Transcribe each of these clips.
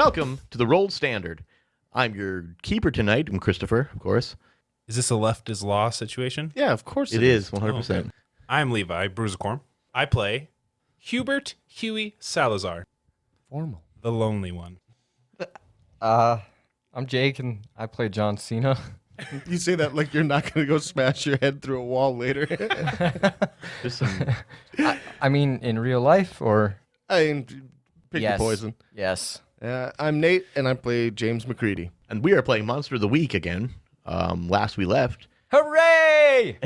Welcome to the Rolled Standard. I'm your keeper tonight. I'm Christopher, of course. Is this a left is law situation? Yeah, of course It is 100%. Oh, okay. I'm Levi Bruisercorn. I play Hubert Huey Salazar, Formal. the lonely one. I'm Jake, and I play John Cena. You say that like you're not going to go smash your head through a wall later. There's some... I mean, in real life, or? I mean, pick your Yes. poison. Yes. I'm Nate, and I play James McCready. And we are playing Monster of the Week again. Last we left. Hooray!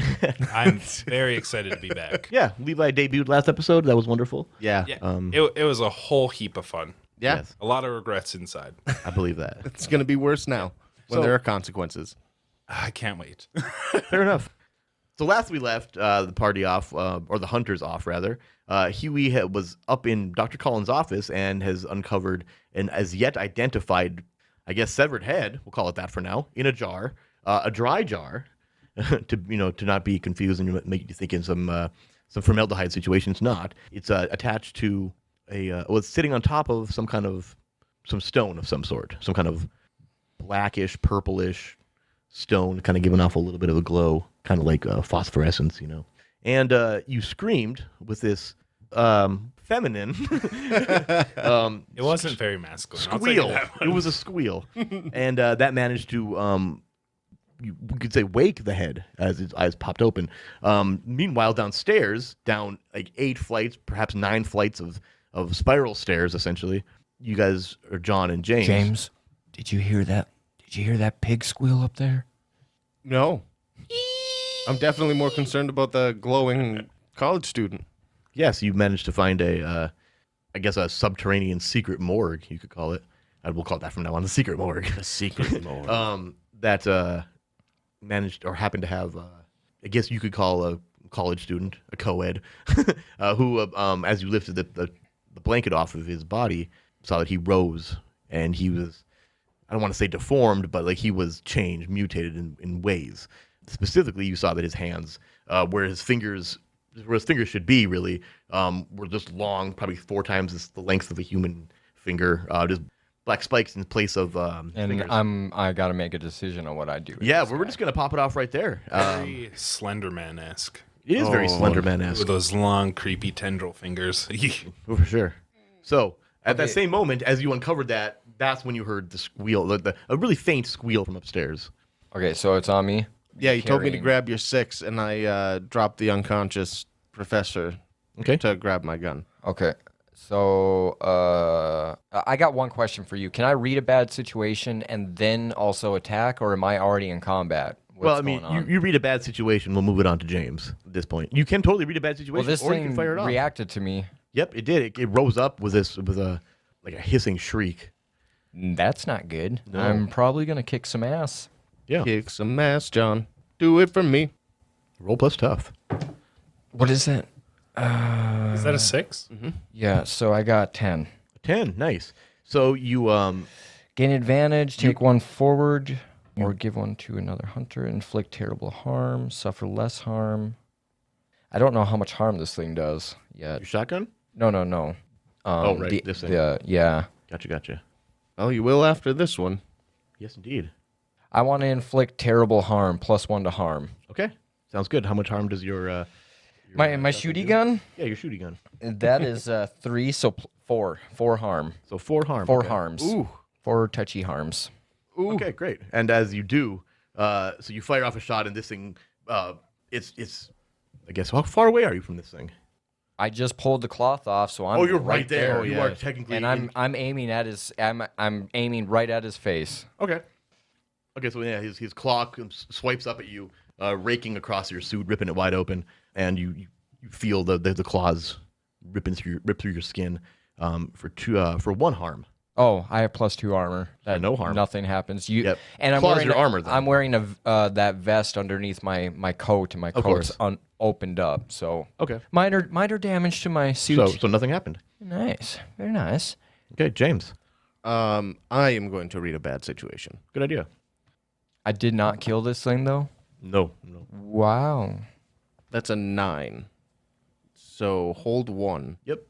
I'm very excited to be back. Yeah, Levi debuted last episode. That was wonderful. Yeah. Yeah, it was a whole heap of fun. Yeah. Yes, A lot of regrets inside. I believe that. It's going to be worse now when So- there are consequences. I can't wait. Fair enough. So last we left the party off, or the hunters off, rather. Huey was up in Dr. Cullen's office and has uncovered an as yet identified, I guess, severed head, we'll call it that for now, in a jar, a dry jar, to not be confused and make you think in some formaldehyde situation. It's not. It's attached to it's sitting on top of some stone of some sort, some kind of blackish, purplish stone, kind of giving off a little bit of a glow, kind of like phosphorescence, And you screamed with this feminine It wasn't very masculine. I'll tell you squeal. that It one. was a squeal, and that managed to you could say wake the head as its eyes popped open. Meanwhile, downstairs, down like 8 flights, perhaps 9 flights of spiral stairs, essentially, you guys are John and James. James, did you hear that? Did you hear that pig squeal up there? No. I'm definitely more concerned about the glowing college student. Yes, you managed to find a subterranean secret morgue, you could call it. We'll call it that from now on, the secret morgue. The secret morgue. That managed or happened to have, I guess you could call a college student, a co-ed, who, as you lifted the blanket off of his body, saw that he rose, and he was, I don't want to say deformed, but like he was changed, mutated in ways. Specifically, you saw that his hands, where his fingers should be, really, were just long, probably 4 times the length of a human finger, just black spikes in place of And fingers. I got to make a decision on what I do. with Yeah, this we're guy. just going to pop it off right there. Very Slenderman-esque. It is very Oh. Slenderman-esque, With those long, creepy tendril fingers. for sure. So, at that Okay. same moment, as you uncovered that, that's when you heard the squeal, a really faint squeal from upstairs. Okay, so it's on me. Yeah, you told me to Carrying- grab your 6, and I dropped the unconscious professor Okay. to grab my gun. Okay, so I got one question for you. Can I read a bad situation and then also attack, or am I already in combat? Well, I mean, you read a bad situation, we'll move it on to James at this point. You can totally read a bad situation, well, this or you thing can fire it off. reacted to me. Yep, it did. It rose up with a hissing shriek. That's not good. No. I'm probably gonna kick some ass. Yeah. Kick some ass, John. Do it for me. Roll plus tough. What is that? Is that a 6? Yeah, so I got 10. 10, nice. So you Gain advantage, take one forward, or give one to another hunter, inflict terrible harm, suffer less harm. I don't know how much harm this thing does yet. your shotgun? No. Oh, right, this thing. Yeah. Gotcha. Oh, you will after this one. Yes, indeed. I want to inflict terrible harm, +1 to harm. Okay, sounds good. How much harm does your My shotgun shooty do? gun? Yeah, your shooty gun. That is 3, so 4. 4 harm. So 4 harm. 4 okay. harms. Ooh. 4 touchy harms. Okay, great. And as you do, so you fire off a shot, and this thing, it's. I guess how far away are you from this thing? I just pulled the cloth off, so I'm You're right there. Oh, You yeah. are technically. And I'm aiming at his I'm aiming right at his face. Okay. Okay, so yeah, his claw swipes up at you, raking across your suit, ripping it wide open, and you feel the claws rip through your skin for 1 harm. Oh, I have +2 armor. That no harm. Nothing happens. Yep. And I'm Claws wearing your armor, then. I'm wearing that vest underneath my coat, and my course. coat's opened up. So Okay. minor damage to my suit. So nothing happened. Nice, very nice. Okay, James. I am going to read a bad situation. Good idea. I did not kill this thing though. No. Wow. That's a 9. So hold 1. Yep.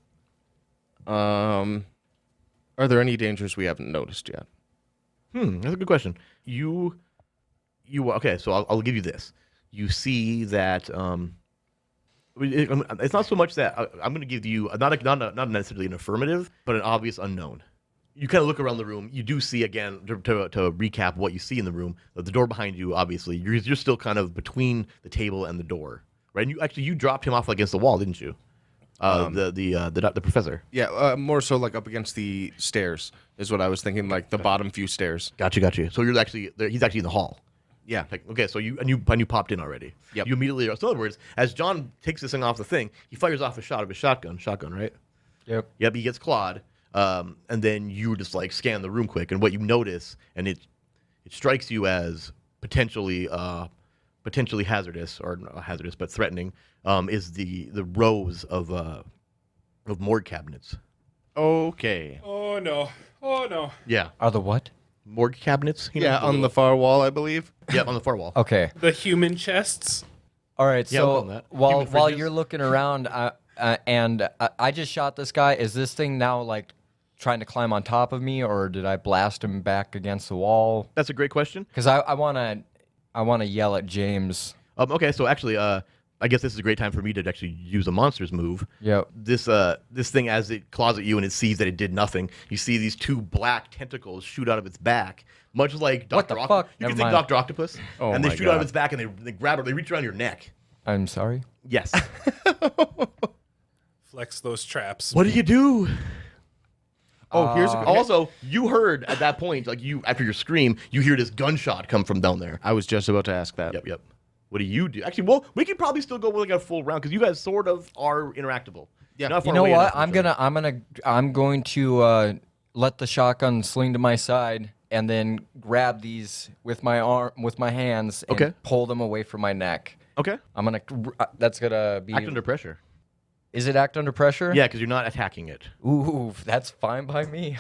Are there any dangers we haven't noticed yet? That's a good question. You okay? So I'll give you this. You see that it's not so much that I'm going to give you not necessarily an affirmative, but an obvious unknown. You kind of look around the room. You do see, again, to recap what you see in the room, the door behind you, obviously. You're still kind of between the table and the door, right? And you dropped him off against the wall, didn't you? The professor. Yeah, more so like up against the stairs is what I was thinking, like the bottom few stairs. Gotcha. So he's actually in the hall. Yeah. Like, okay, so you popped in already. Yep. You immediately. So in other words, as John takes this thing off the thing, he fires off a shot of his shotgun, right? Yep. Yep. He gets clawed, and then you just like scan the room quick, and what you notice, and it strikes you as potentially hazardous, or not hazardous, but threatening, is the rows of morgue cabinets. Okay. Oh no. Yeah, Are the what? morgue cabinets. Yeah, on the far wall, I believe. Yeah, on the far wall. Okay. The human chests. All right. Yeah, we'll So call that. while Human while fridges. you're looking around, and I just shot this guy. Is this thing now like trying to climb on top of me, or did I blast him back against the wall? That's a great question. Because I wanna yell at James. Okay, so actually, I guess this is a great time for me to actually use a monster's move. Yep. This thing, as it claws at you and it sees that it did nothing, you see these two black tentacles shoot out of its back, much like What Dr. the Octopus. fuck? You can Never think mind. Dr. Octopus. Oh and they my shoot out of God. its back and they grab it, they reach around your neck. I'm sorry. Yes. Flex those traps. What do you do? Oh, here's a Also, you heard at that point, like after your scream, you hear this gunshot come from down there. I was just about to ask that. Yep. What do you do? Actually, well, we could probably still go with like a full round because you guys sort of are interactable. Yeah. Not You far know away what? enough from each other. I'm going to let the shotgun sling to my side and then grab these with my hands and Okay. pull them away from my neck. Okay. I'm gonna. That's gonna be. Act under pressure. Is it act under pressure? Yeah, because you're not attacking it. Ooh, that's fine by me.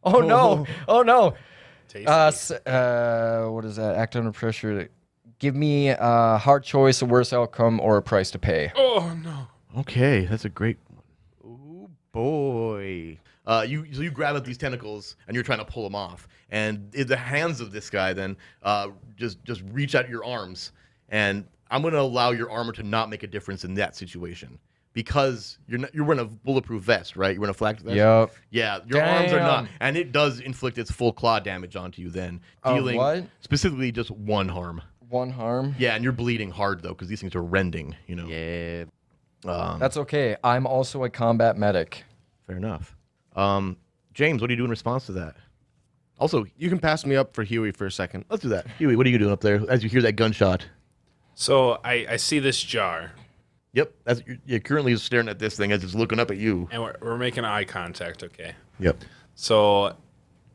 Oh no! Oh no! Tasty. What is that? Act under pressure. Give me a hard choice, a worse outcome, or a price to pay. Oh no. Okay, that's a great one. Oh boy. You grab at these tentacles and you're trying to pull them off, and in the hands of this guy then just reach out your arms, and I'm gonna allow your armor to not make a difference in that situation because you're wearing a bulletproof vest, right? You're wearing a flak vest. Yep. Yeah, your arms are not, Damn. and it does inflict its full claw damage onto you then, Of dealing what? specifically just one harm. One harm. Yeah, and you're bleeding hard though because these things are rending. You know. Yeah. That's okay. I'm also a combat medic. Fair enough. James, what do you do in response to that? Also, You can pass me up for Huey for a second. let's do that. Huey, what are you doing up there as you hear that gunshot? So I see this jar, Yep, you're currently staring at this thing as it's looking up at you. and we're making eye contact. Okay. Yep. So,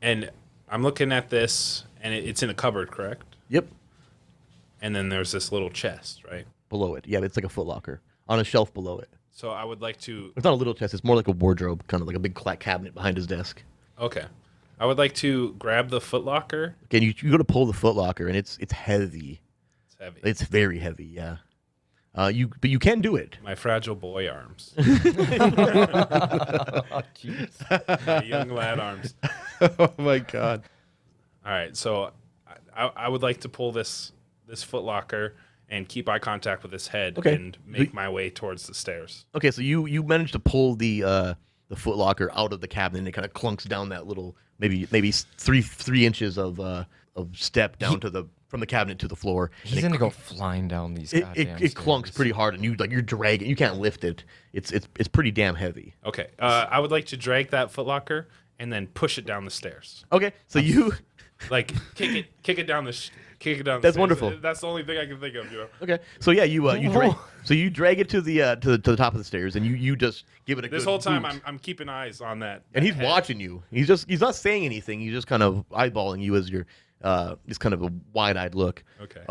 and I'm looking at this, and it's in a cupboard, correct? Yep. And then there's this little chest, right? Below it. Yeah, it's like a footlocker on a shelf below it. So I would like to. It's not a little chest. It's more like a wardrobe, kind of like a big cabinet behind his desk. Okay. I would like to grab the footlocker. Okay, you go to pull the footlocker, and it's heavy. It's heavy. It's very heavy. Yeah. But you can do it. My fragile boy arms. Jeez. My young lad arms. Oh my God. All right. So I would like to pull this footlocker and keep eye contact with his head Okay. and make my way towards the stairs. Okay, so you managed to pull the footlocker out of the cabinet, and it kind of clunks down that little maybe 3 inches of step down from the cabinet to the floor. He's And gonna go flying down these. it goddamn clunks stairs. pretty hard, and you're dragging. You can't lift it. It's pretty damn heavy. Okay. I would like to drag that footlocker and then push it down the stairs. Okay, so you Like kick it down the kick it down. That's the stairs. wonderful. That's the only thing I can think of. You know. okay? So yeah, you drag it to the top of the stairs, and you just give it a This good whole time boot. I'm keeping eyes on that. And he's head. watching you. He's not saying anything. He's just kind of eyeballing you as you're just kind of a wide-eyed look. Okay.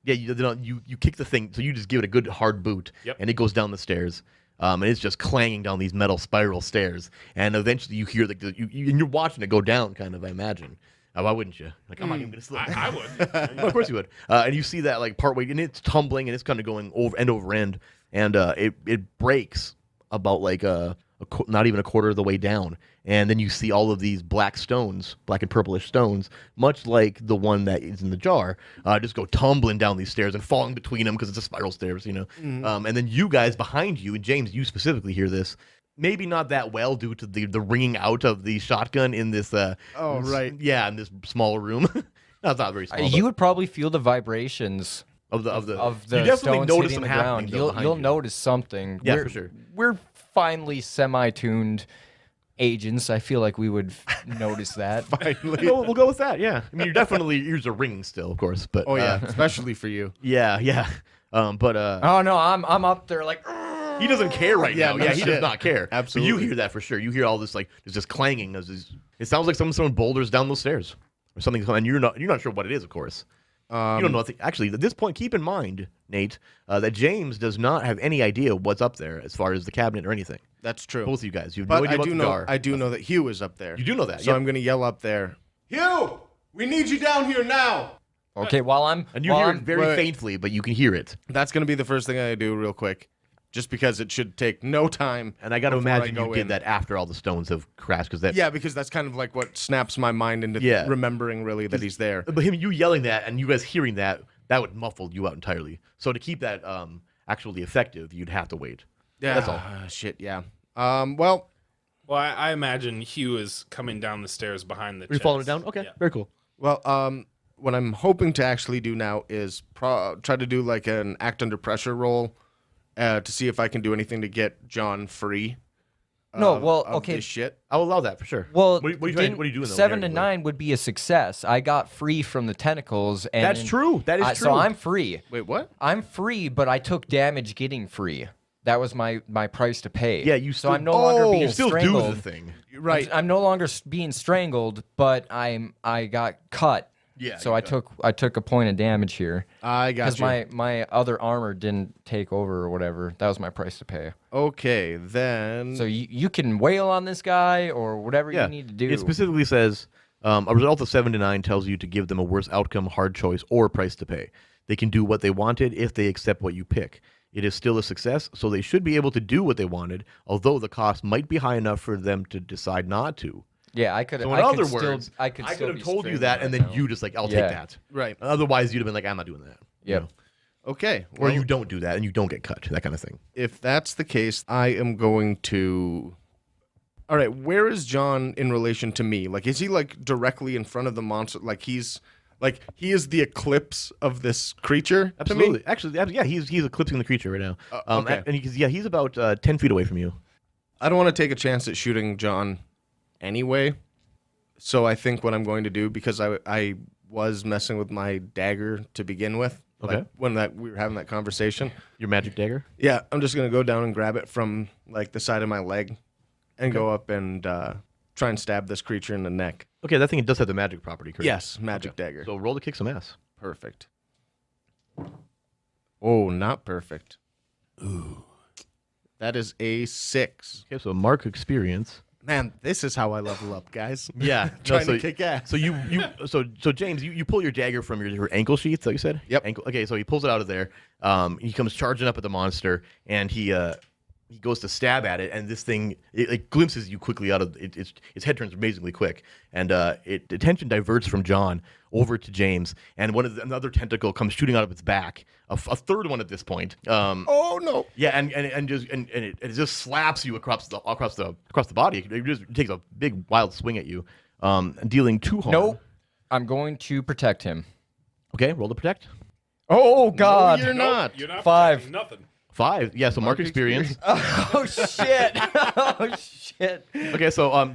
Yeah, you kick the thing, so you just give it a good hard boot, Yep. and it goes down the stairs. And it's just clanging down these metal spiral stairs, and eventually you hear and you're watching it go down, kind of. I imagine. Why wouldn't you? Like, I'm not even gonna slip. I would. Of course you would. And you see that like partway, and it's tumbling, and it's kind of going over end, and it breaks about like not even a quarter of the way down. And then you see all of these black stones, black and purplish stones, much like the one that is in the jar, just go tumbling down these stairs and falling between them because it's a spiral stairs, And then you guys behind you, and James, you specifically hear this, maybe not that well due to the ringing out of the shotgun in this. In this small room. No, it's not very small. You would probably feel the vibrations of the you definitely stones notice hitting them the happening. ground. You'll notice something. Yeah, for sure. We're finally semi-tuned agents. I feel like we would notice that. Finally. We'll go with that. Yeah, I mean, you're definitely ears are ringing still, of course. But especially for you. Yeah. But oh no, I'm up there like. He doesn't care right now. No Yeah, he shit. does not care. Absolutely. But you hear that for sure. You hear all this like there's this clanging. It sounds like someone's throwing boulders down those stairs or something. And you're not sure what it is, of course. You don't know. Actually, at this point, keep in mind, Nate, that James does not have any idea what's up there as far as the cabinet or anything. That's true. Both of you guys, you have But no idea about the jar. I do know that Hugh is up there. You do know that. So Yep. I'm going to yell up there, Hugh, we need you down here now. Okay, while I'm And you hear it very faintly, but you can hear it. That's going to be the first thing I do real quick, just because it should take no time. And I got to before imagine go you did in. that after all the stones have crashed, because that. Yeah, because that's kind of like what snaps my mind into remembering really that he's there. But you yelling that and you guys hearing that would muffle you out entirely. So to keep that actually effective, you'd have to wait. Yeah, That's all. Shit, yeah. Well, I imagine Hugh is coming down the stairs behind the You're chest. following it down. Okay, Yeah. very cool. Well, what I'm hoping to actually do now is try to do like an act under pressure roll to see if I can do anything to get John free. Of this shit. I'll allow that for sure. Well, what are you doing? 7 to 9 would be a success. I got free from the tentacles, and That's true. That is true. So I'm free. Wait, what? I'm free, but I took damage getting free. That was my price to pay. Yeah, you still. So I'm no longer being you still strangled. do the thing. Right. I'm no longer being strangled, but I got cut. Yeah. So I took a point of damage here. I got Because you. my other armor didn't take over or whatever. That was my price to pay. Okay, then. So you can wail on this guy or whatever Yeah. you need to do. It specifically says a result of 7 to 9 tells you to give them a worse outcome, hard choice, or price to pay. They can do what they wanted if they accept what you pick. It is still a success, so they should be able to do what they wanted, although the cost might be high enough for them to decide not to. Yeah, I could. So in other words, I could have told you that, and then you just like, I'll take that. Right. Otherwise, you'd have been like, I'm not doing that. Yep. Okay. Or well, you don't do that, and you don't get cut. That kind of thing. if that's the case, I am going to. All right, where is John in relation to me? Like, is he like directly in front of the monster? Like he is the eclipse of this creature. Absolutely. To me? Actually, yeah, he's eclipsing the creature right now. Okay. And he's about 10 feet away from you. I don't want to take a chance at shooting John anyway. So I think what I'm going to do, because I was messing with my dagger to begin with. Okay. Like when we were having that conversation. Your magic dagger. Yeah, I'm just gonna go down and grab it from like the side of my leg, and go up and try and stab this creature in the neck. Okay, that thing does have the magic property, correct? Yes, magic dagger. So roll to kick some ass. Perfect. Oh, not perfect. Ooh. That is a 6. Okay, so mark experience. Man, this is how I level up, guys. Yeah, Trying to kick ass. So so James, you pull your dagger from your ankle sheath, like you said. Yep. Ankle. Okay, so he pulls it out of there. He comes charging up at the monster, and he goes to stab at it, and this thing it glimpses you quickly out of its head turns amazingly quick, and attention diverts from John over to James, and another tentacle comes shooting out of its back, a third one at this point. Oh no! Yeah, and it just slaps you across the body. It takes a big wild swing at you, dealing 2 harm. Nope. I'm going to protect him. Okay, roll to protect. Oh God! No, you're not. You're not 5. protecting nothing. 5. Yeah, so mark experience. Oh shit! Oh shit! Okay, so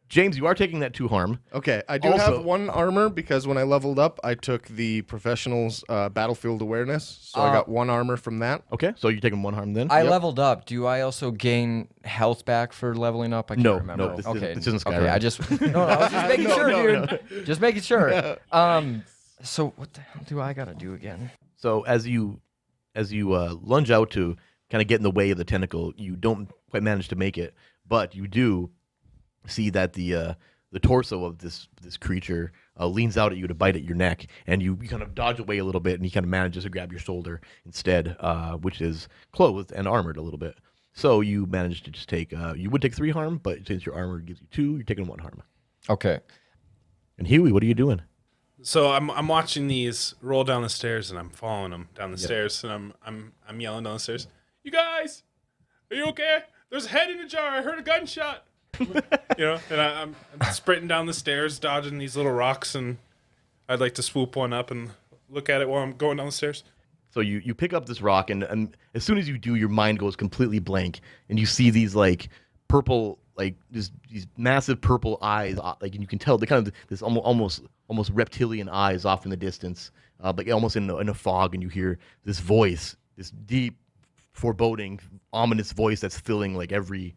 James, you are taking that 2 harm. Okay, I do Also- have 1 armor because when I leveled up, I took the professional's battlefield awareness, so I got 1 armor from that. Okay, so you're taking 1 harm then. I leveled up. Do I also gain health back for leveling up? I can't No, remember. no, this okay. isn't Skyrim. Okay, I was just making sure, dude. Just making sure. So what the hell do I gotta do again? So as you lunge out to kind of get in the way of the tentacle, you don't quite manage to make it, but you do see that the torso of this creature leans out at you to bite at your neck, and you kind of dodge away a little bit, and he kind of manages to grab your shoulder instead, which is clothed and armored a little bit. So you managed to just take, you would take 3 harm, but since your armor gives you 2, you're taking 1 harm. Okay. And Huey, what are you doing? So I'm watching these roll down the stairs, and I'm following them down the stairs, and I'm yelling down the stairs. You guys, are you okay? There's a head in a jar. I heard a gunshot. And I'm sprinting down the stairs, dodging these little rocks, and I'd like to swoop one up and look at it while I'm going down the stairs. So you pick up this rock, and as soon as you do, your mind goes completely blank, and you see these like purple, like these massive purple eyes, like, and you can tell they kind of this almost reptilian eyes off in the distance, like almost in a fog, and you hear this voice, this deep, foreboding, ominous voice that's filling like every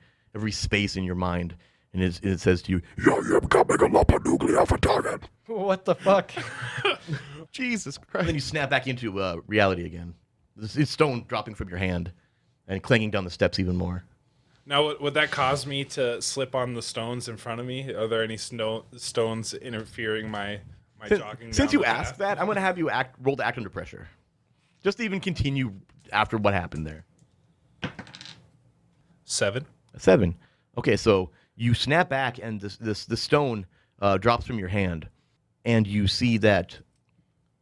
space in your mind, and it says to you, "You're becoming a nuclear for target." What the fuck? Jesus And Christ. then you snap back into reality again. This stone dropping from your hand and clanging down the steps even more. Now, would that cause me to slip on the stones in front of me? Are there any stones interfering my jogging? Since down you the asked path? that, I'm going to have you roll to act under pressure. Just to even continue after what happened there. 7. 7. Okay, so you snap back and the stone drops from your hand, and you see that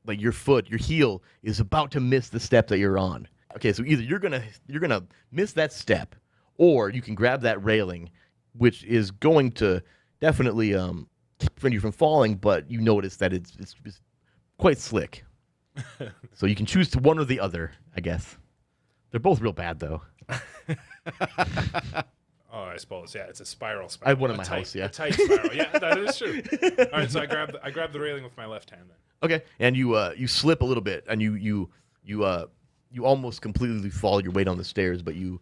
like your heel is about to miss the step that you're on. Okay, so either you're gonna miss that step, or you can grab that railing, which is going to definitely prevent you from falling, but you notice that it's quite slick. So you can choose to one or the other, I guess. They're both real bad though. Oh, I suppose. Yeah, it's a spiral. I have one in A my tight- house, yeah. A tight spiral. Yeah, that is true. All right, so I grab the railing with my left hand then. Okay, and you slip a little bit, and you almost completely fall your weight on the stairs, but you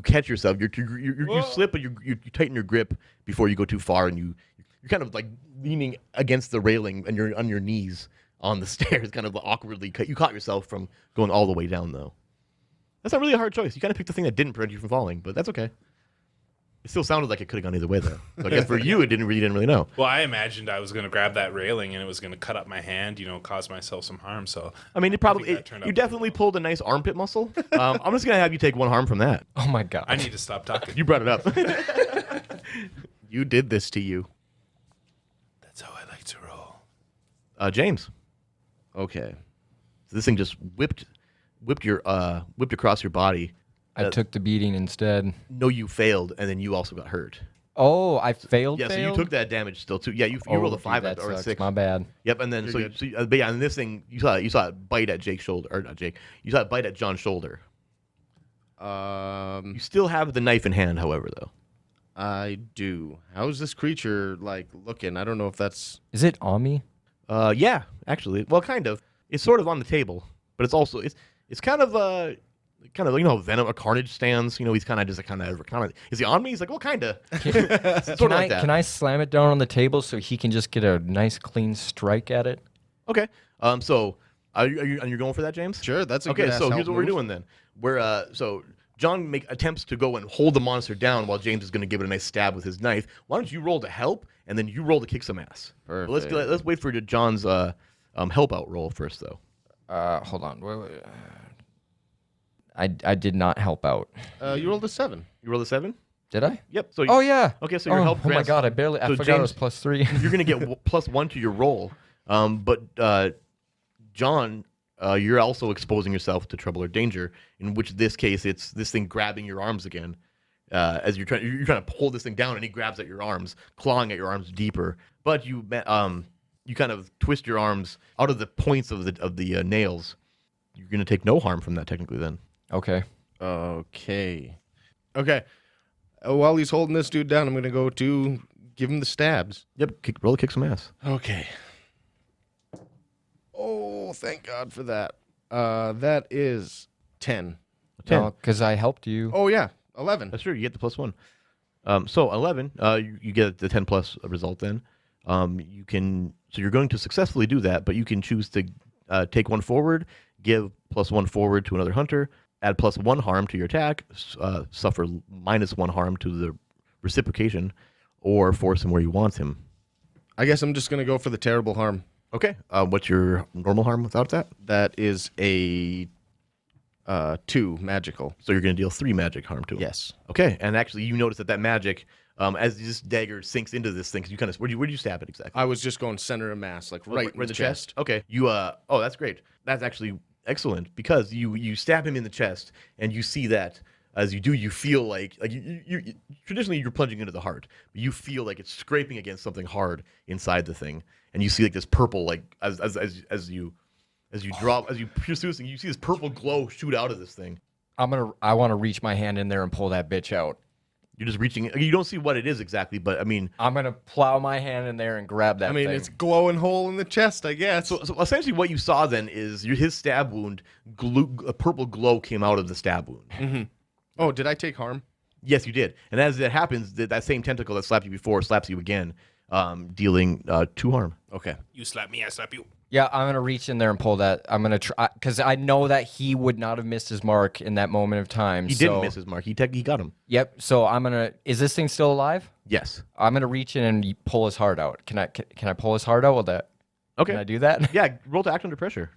catch yourself. You slip, but you tighten your grip before you go too far, and you're kind of like leaning against the railing, and you're on your knees on the stairs, kind of awkwardly. You caught yourself from going all the way down, though. That's not really a hard choice. You kind of picked the thing that didn't prevent you from falling, but that's okay. It still sounded like it could have gone either way, though. So I guess for you, you didn't really know. Well, I imagined I was going to grab that railing and it was going to cut up my hand, cause myself some harm. So I mean, that turned out you pretty definitely pulled a nice armpit muscle. I'm just gonna have you take 1 harm from that. Oh my god. I need to stop talking. You brought it up. You did this to you. That's how I like to roll. James. Okay. So this thing just whipped across your body. I took the beating instead. No, you failed, and then you also got hurt. Oh, I failed. Yeah, so you took that damage still too. Yeah, you rolled a 5 that or a sucks. 6. My bad. Yep, and then but yeah, and this thing you saw it bite at Jake's shoulder, or not Jake. You saw it bite at John's shoulder. You still have the knife in hand, however, though. I do. How's this creature like looking? I don't know if that's. Is it on me? Yeah, actually, well, kind of. It's sort of on the table, but it's also it's kind of Venom or Carnage stands. He's kind of is he on me? He's like, well, kind of. Sort of like that. Can I slam it down on the table so he can just get a nice clean strike at it? Okay. So are you going for that, James? Sure, that's a Okay. good So here's what we're doing then. So John attempts to go and hold the monster down while James is going to give it a nice stab with his knife. Why don't you roll to help, and then you roll to kick some ass? Perfect. But let's wait for John's help out roll first, though. Hold on. Wait. I did not help out. You rolled a 7. You roll a 7. Did I? Yep. So Oh yeah. Okay. So your oh, help. Oh my grants- god! I forgot it was +3. You're going to get +1 to your roll. But John, you're also exposing yourself to trouble or danger. In which this case, it's this thing grabbing your arms again, as you're trying to pull this thing down, and he grabs at your arms, clawing at your arms deeper. But you kind of twist your arms out of the points of the nails. You're going to take no harm from that technically. Then. Okay. Okay. While he's holding this dude down, I'm going to go to give him the stabs. Yep. Roll to kick some ass. Okay. Oh, thank God for that. That is 10. 10. Because I helped you. Oh, yeah. 11. That's true. You get the +1. So 11. You get the 10 plus result. Then you can. So you're going to successfully do that, but you can choose to take 1 forward, give +1 forward to another hunter, add +1 harm to your attack, suffer -1 harm to the reciprocation, or force him where you want him. I guess I'm just going to go for the terrible harm. Okay. What's your normal harm without that? That is a 2 magical. So you're going to deal 3 magic harm to him. Yes. Okay, and actually, you notice that magic, as this dagger sinks into this thing, 'cause you kind of where'd you stab it exactly? I was just going center of mass, like right in the chest. Okay, you oh, that's great. That's actually excellent because you stab him in the chest, and you see that as you do, you feel like you traditionally you're plunging into the heart, but you feel like it's scraping against something hard inside the thing, and you see like this purple like as you pierce through this thing, you see this purple glow shoot out of this thing. I want to reach my hand in there and pull that bitch out. You're just reaching. You don't see what it is exactly, but I mean, I'm gonna plow my hand in there and grab that. I mean, thing. it's a glowing hole in the chest, I guess. so essentially, what you saw then is his stab wound. A purple glow came out of the stab wound. Mm-hmm. Oh, did I take harm? Yes, you did. And as it happens, that same tentacle that slapped you before slaps you again, dealing 2 harm. Okay. You slap me, I slap you. Yeah, I'm gonna reach in there and pull that. I'm gonna try because I know that he would not have missed his mark in that moment of time. He didn't miss his mark. He got him. Yep. So I'm gonna. Is this thing still alive? Yes. I'm gonna reach in and pull his heart out. Can I pull his heart out with that? Okay. Can I do that? Yeah. Roll to act under pressure.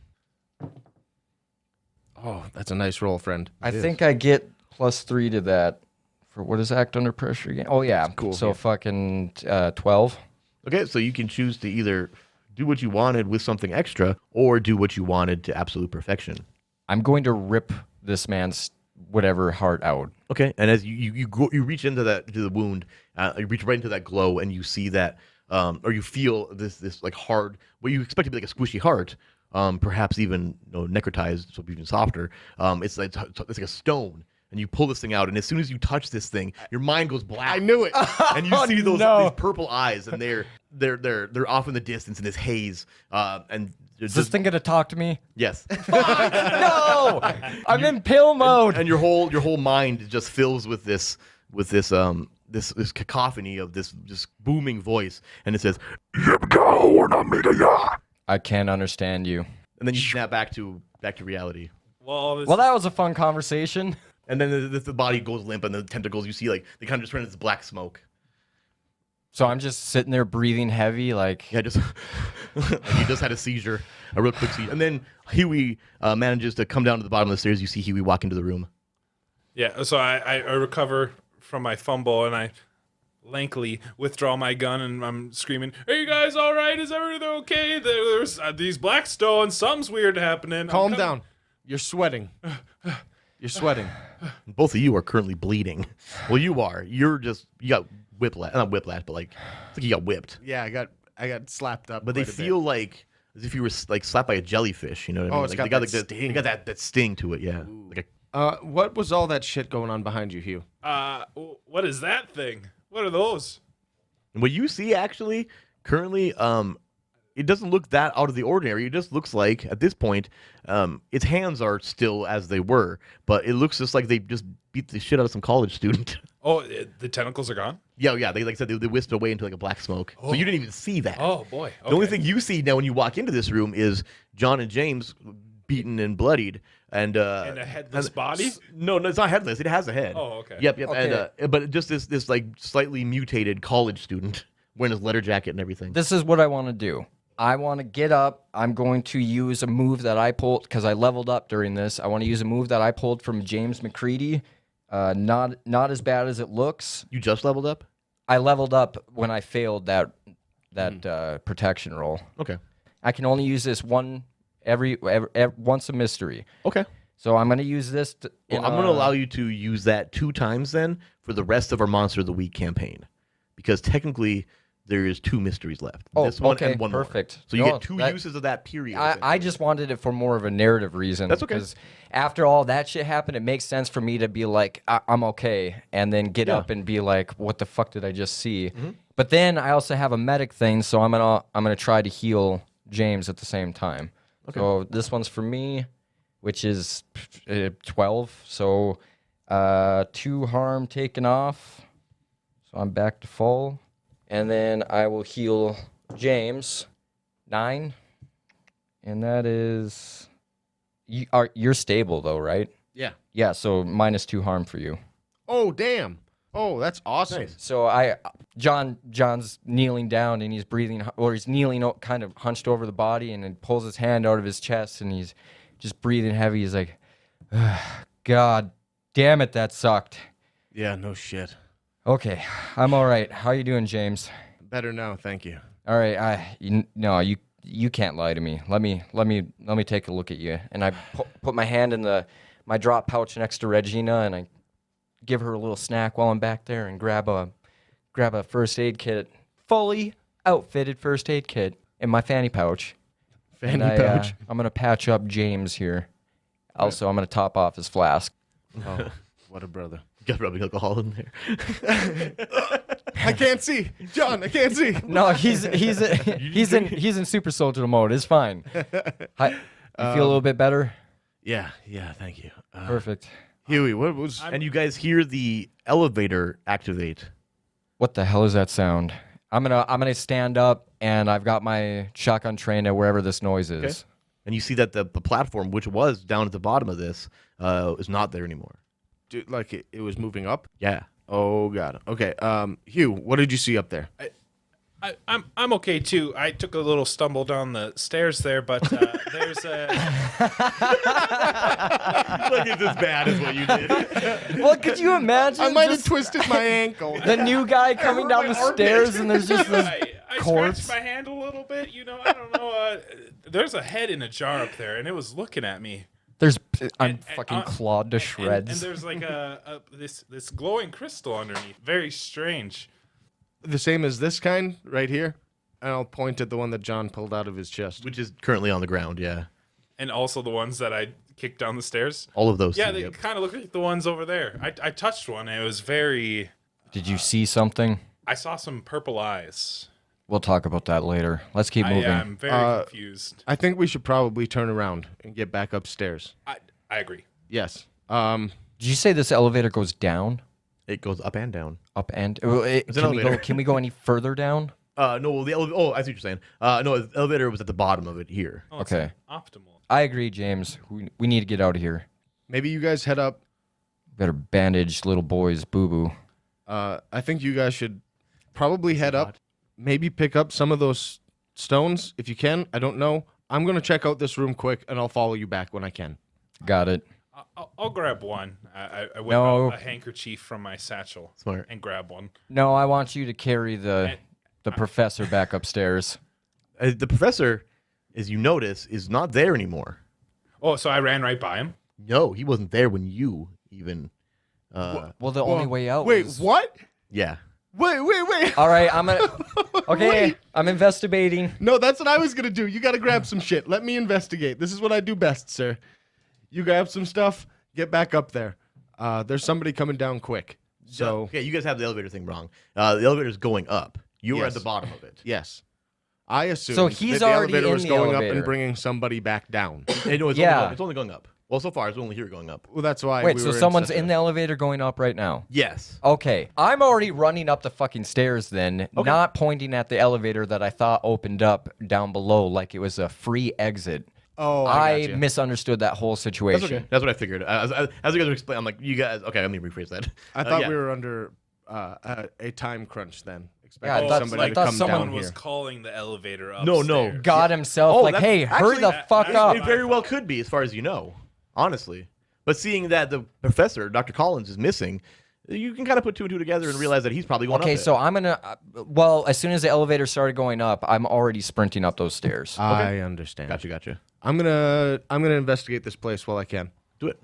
Oh, that's a nice roll, friend. I think I get +3 to that. For what is act under pressure again? Oh yeah. cool, So yeah. fucking 12. Okay. So you can choose to either do what you wanted with something extra, or do what you wanted to absolute perfection. I'm going to rip this man's whatever heart out. Okay, and as you reach into the wound, you reach right into that glow, and you see that, or you feel this like hard, what you expect to be like a squishy heart, perhaps even necrotized, so even softer. It's like a stone, and you pull this thing out, and as soon as you touch this thing, your mind goes black. I knew it. And you see these no. purple eyes, and they're off in the distance in this haze, and Is this thing gonna talk to me? yes. No! I'm in pill mode. And your whole mind just fills with this cacophony of this booming voice, and it says, I can't understand you. and then you snap back to reality. Well, Well, that was a fun conversation. And then the body goes limp, and the tentacles you see like they kind of just turn into this black smoke. So I'm just sitting there breathing heavy, like Yeah, just like he just had a seizure, a real quick seizure, and then Huey manages to come down to the bottom of the stairs. You see Huey walk into the room. yeah. So I recover from my fumble and I lankily withdraw my gun and I'm screaming, "Are you guys all right? Is everything okay? There's these black stones. Something's weird happening." Calm down. You're sweating. You're sweating. Both of you are currently bleeding. Well, you are. You got whiplash, not whiplash, but like it's like you got whipped. Yeah, I got slapped up. But they quite a bit. feel like as if you were like slapped by a jellyfish. You know what I mean? Oh, it's Like, got they that sting. They got that sting to it. Yeah. Like What was all that shit going on behind you, Hugh? What is that thing? What are those? what you see actually currently, it doesn't look that out of the ordinary. It just looks like at this point, its hands are still as they were, but it looks just like they just beat the shit out of some college student. Oh, the tentacles are gone? Yeah. They like I said they whisked away into like a black smoke. So you didn't even see that. Oh, boy. Okay. The only thing you see now when you walk into this room is John and James beaten and bloodied, and a headless body? No, it's not headless. It has a head. Oh, okay. Yep. Okay. And but just this like slightly mutated college student wearing his letter jacket and everything. this is what I want to do. I want to get up. I'm going to use a move that I pulled because I leveled up during this. I want to use a move that I pulled from James McCready. Not as bad as it looks. You just leveled up. I leveled up when I failed that protection roll. Okay. I can only use this once a mystery. Okay. So I'm going to use this. Well, I'm going to allow you to use that 2 times then for the rest of our Monster of the Week campaign, because technically there is 2 mysteries left. Oh, this one okay, and one more. perfect. So you No, get 2 that- uses of that period. I just wanted it for more of a narrative reason. That's okay. Because after all that shit happened, it makes sense for me to be like, I'm okay, and then get Yeah. up and be like, what the fuck did I just see? But then I also have a medic thing, so I'm gonna try to heal James at the same time. Okay. So this one's for me, which is 12. So 2 harm taken off. So I'm back to full. And then I will heal James 9. And that is you're stable though, right? Yeah. Yeah, so -2 harm for you. Oh, damn. Oh, that's awesome. Nice. So John's kneeling down and he's breathing, or he's kneeling kind of hunched over the body, and he pulls his hand out of his chest and he's just breathing heavy. He's like, God damn it, that sucked. Yeah, no shit. Okay, I'm all right. How you doing, James? Better now, thank you. All right, you can't lie to me. Let me take a look at you. And I put my hand in my drop pouch next to Regina, and I give her a little snack while I'm back there, and grab a first aid kit, fully outfitted first aid kit in my fanny pouch. Pouch. I'm gonna patch up James here. Also, I'm gonna top off his flask. Oh, what a brother. Got rubbing alcohol in there. I can't see, John. I can't see. No, he's in super soldier mode. It's fine. Hi, you feel a little bit better? Yeah, thank you. Perfect. Huey, what was? And you guys hear the elevator activate. What the hell is that sound? I'm gonna stand up, and I've got my shotgun trained at wherever this noise is. Okay. And you see that the platform, which was down at the bottom of this, is not there anymore. Dude, like it was moving up. Yeah. Oh god. Okay. Hugh, what did you see up there? I'm okay too. I took a little stumble down the stairs there, but there's a. Like it's as bad as what you did. Well, could you imagine? I might have just twisted my ankle. the new guy coming down the stairs, and there's just this I corpse. scratched my hand a little bit. I don't know. There's a head in a jar up there, and it was looking at me. I'm And- fucking clawed to And shreds. there's like this glowing crystal underneath. Very strange. The same as this kind right here, and I'll point at the one that John pulled out of his chest. Which is currently on the ground, yeah. And also the ones that I kicked down the stairs. All of those. Yeah, two, they yep. kind of look like the ones over there. I touched one, and it was very. Did you see something? I saw some purple eyes. We'll talk about that later. Let's keep moving. I'm very confused. I think we should probably turn around and get back upstairs. I agree. Yes. Did you say this elevator goes down? It goes up and down. Up and an elevator. Can we go any further down? No, well, the elevator. Oh, I see what you're saying. No, the elevator was at the bottom of it here. Oh, it's Okay. Optimal. I agree, James. We need to get out of here. Maybe you guys head up. Better bandage little boy's boo boo. I think you guys should probably head up. Maybe pick up some of those stones if you can. I don't know. I'm gonna check out this room quick, and I'll follow you back when I can. Got it. I'll grab one. I whip No. out a handkerchief from my satchel Smart. and grab one. No, I want you to carry the professor back upstairs. The professor, as you notice, is not there anymore. Oh, so I ran right by him. No, he wasn't there when you even. Well, the only way out. Wait, was... what? Yeah. Wait. All right, I'm gonna. Okay, Wait. I'm investigating. No, that's what I was gonna do. You gotta grab some shit. Let me investigate. This is what I do best, sir. You grab some stuff. Get back up there. There's somebody coming down quick. So Okay, you guys have the elevator thing wrong. The elevator's going up. You were at Yes. the bottom of it. yes, I assume. So he's that the already elevator in was the going up elevator. and bringing somebody back down. Hey, no, Yeah. it's only going up. Well, so far, it's only here going up. Well, that's why. Wait, we so were someone's such in a- the elevator going up right now? Yes. Okay, I'm already running up the fucking stairs then, not pointing at the elevator that I thought opened up down below like it was a free exit. Oh, I gotcha. misunderstood that whole situation. That's okay. That's what I figured. As you guys were explaining, I'm like, you guys. Okay, let me rephrase that. I thought yeah. we were under a time crunch then. Yeah, I Expecting thought- somebody I to thought come someone down Someone was here. calling the elevator up. No. God himself, Oh, like, that's- hey, hurry the actually, fuck that- up. It very well could be, as far as you know, honestly. But seeing that the professor, Dr. Collins, is missing, you can kind of put two and two together and realize that he's probably going Okay, up so I'm gonna. Well, as soon as the elevator started going up, I'm already sprinting up those stairs. I understand. Gotcha. I'm gonna investigate this place while I can. Do it.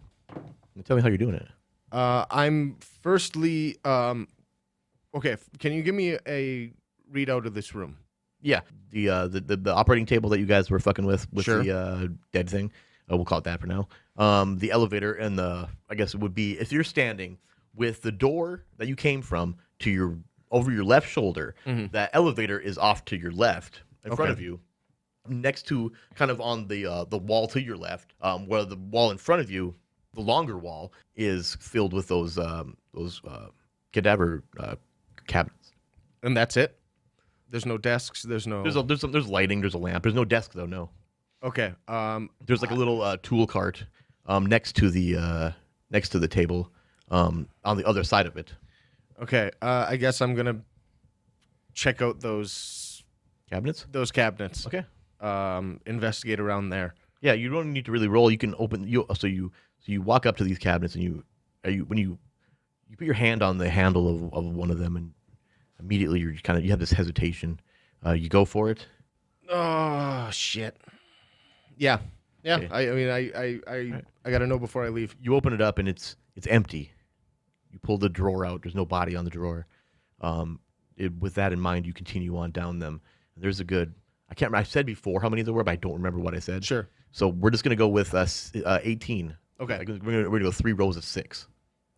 Tell me how you're doing it. I'm firstly okay. Can you give me a readout of this room? Yeah, the operating table that you guys were fucking with Sure. the dead thing. We'll call it that for now. The elevator and I guess it would be if you're standing with the door that you came from to over your left shoulder. That elevator is off to your left in front of you, next to kind of on the wall to your left, where the wall in front of you, the longer wall, is filled with those cadaver cabinets. And that's it. There's no desks. There's no. There's lighting. There's a lamp. There's no desk though. No. Okay. There's like a little tool cart next to the table on the other side of it. Okay. I guess I'm gonna check out those Cabinets. cabinets. Okay. Investigate around there. Yeah, you don't need to really roll. You can open so you So you walk up to these cabinets, and when you put your hand on the handle of one of them, and immediately you have this hesitation. You go for it. Oh shit. Yeah. Okay. I gotta know before I leave. You open it up, and it's empty. You pull the drawer out. There's no body on the drawer. With that in mind, you continue on down them. There's a good. I can't remember. I said before how many there were, but I don't remember what I said. Sure. So we're just gonna go with 18. Okay. Like, we're gonna go 3 rows of 6.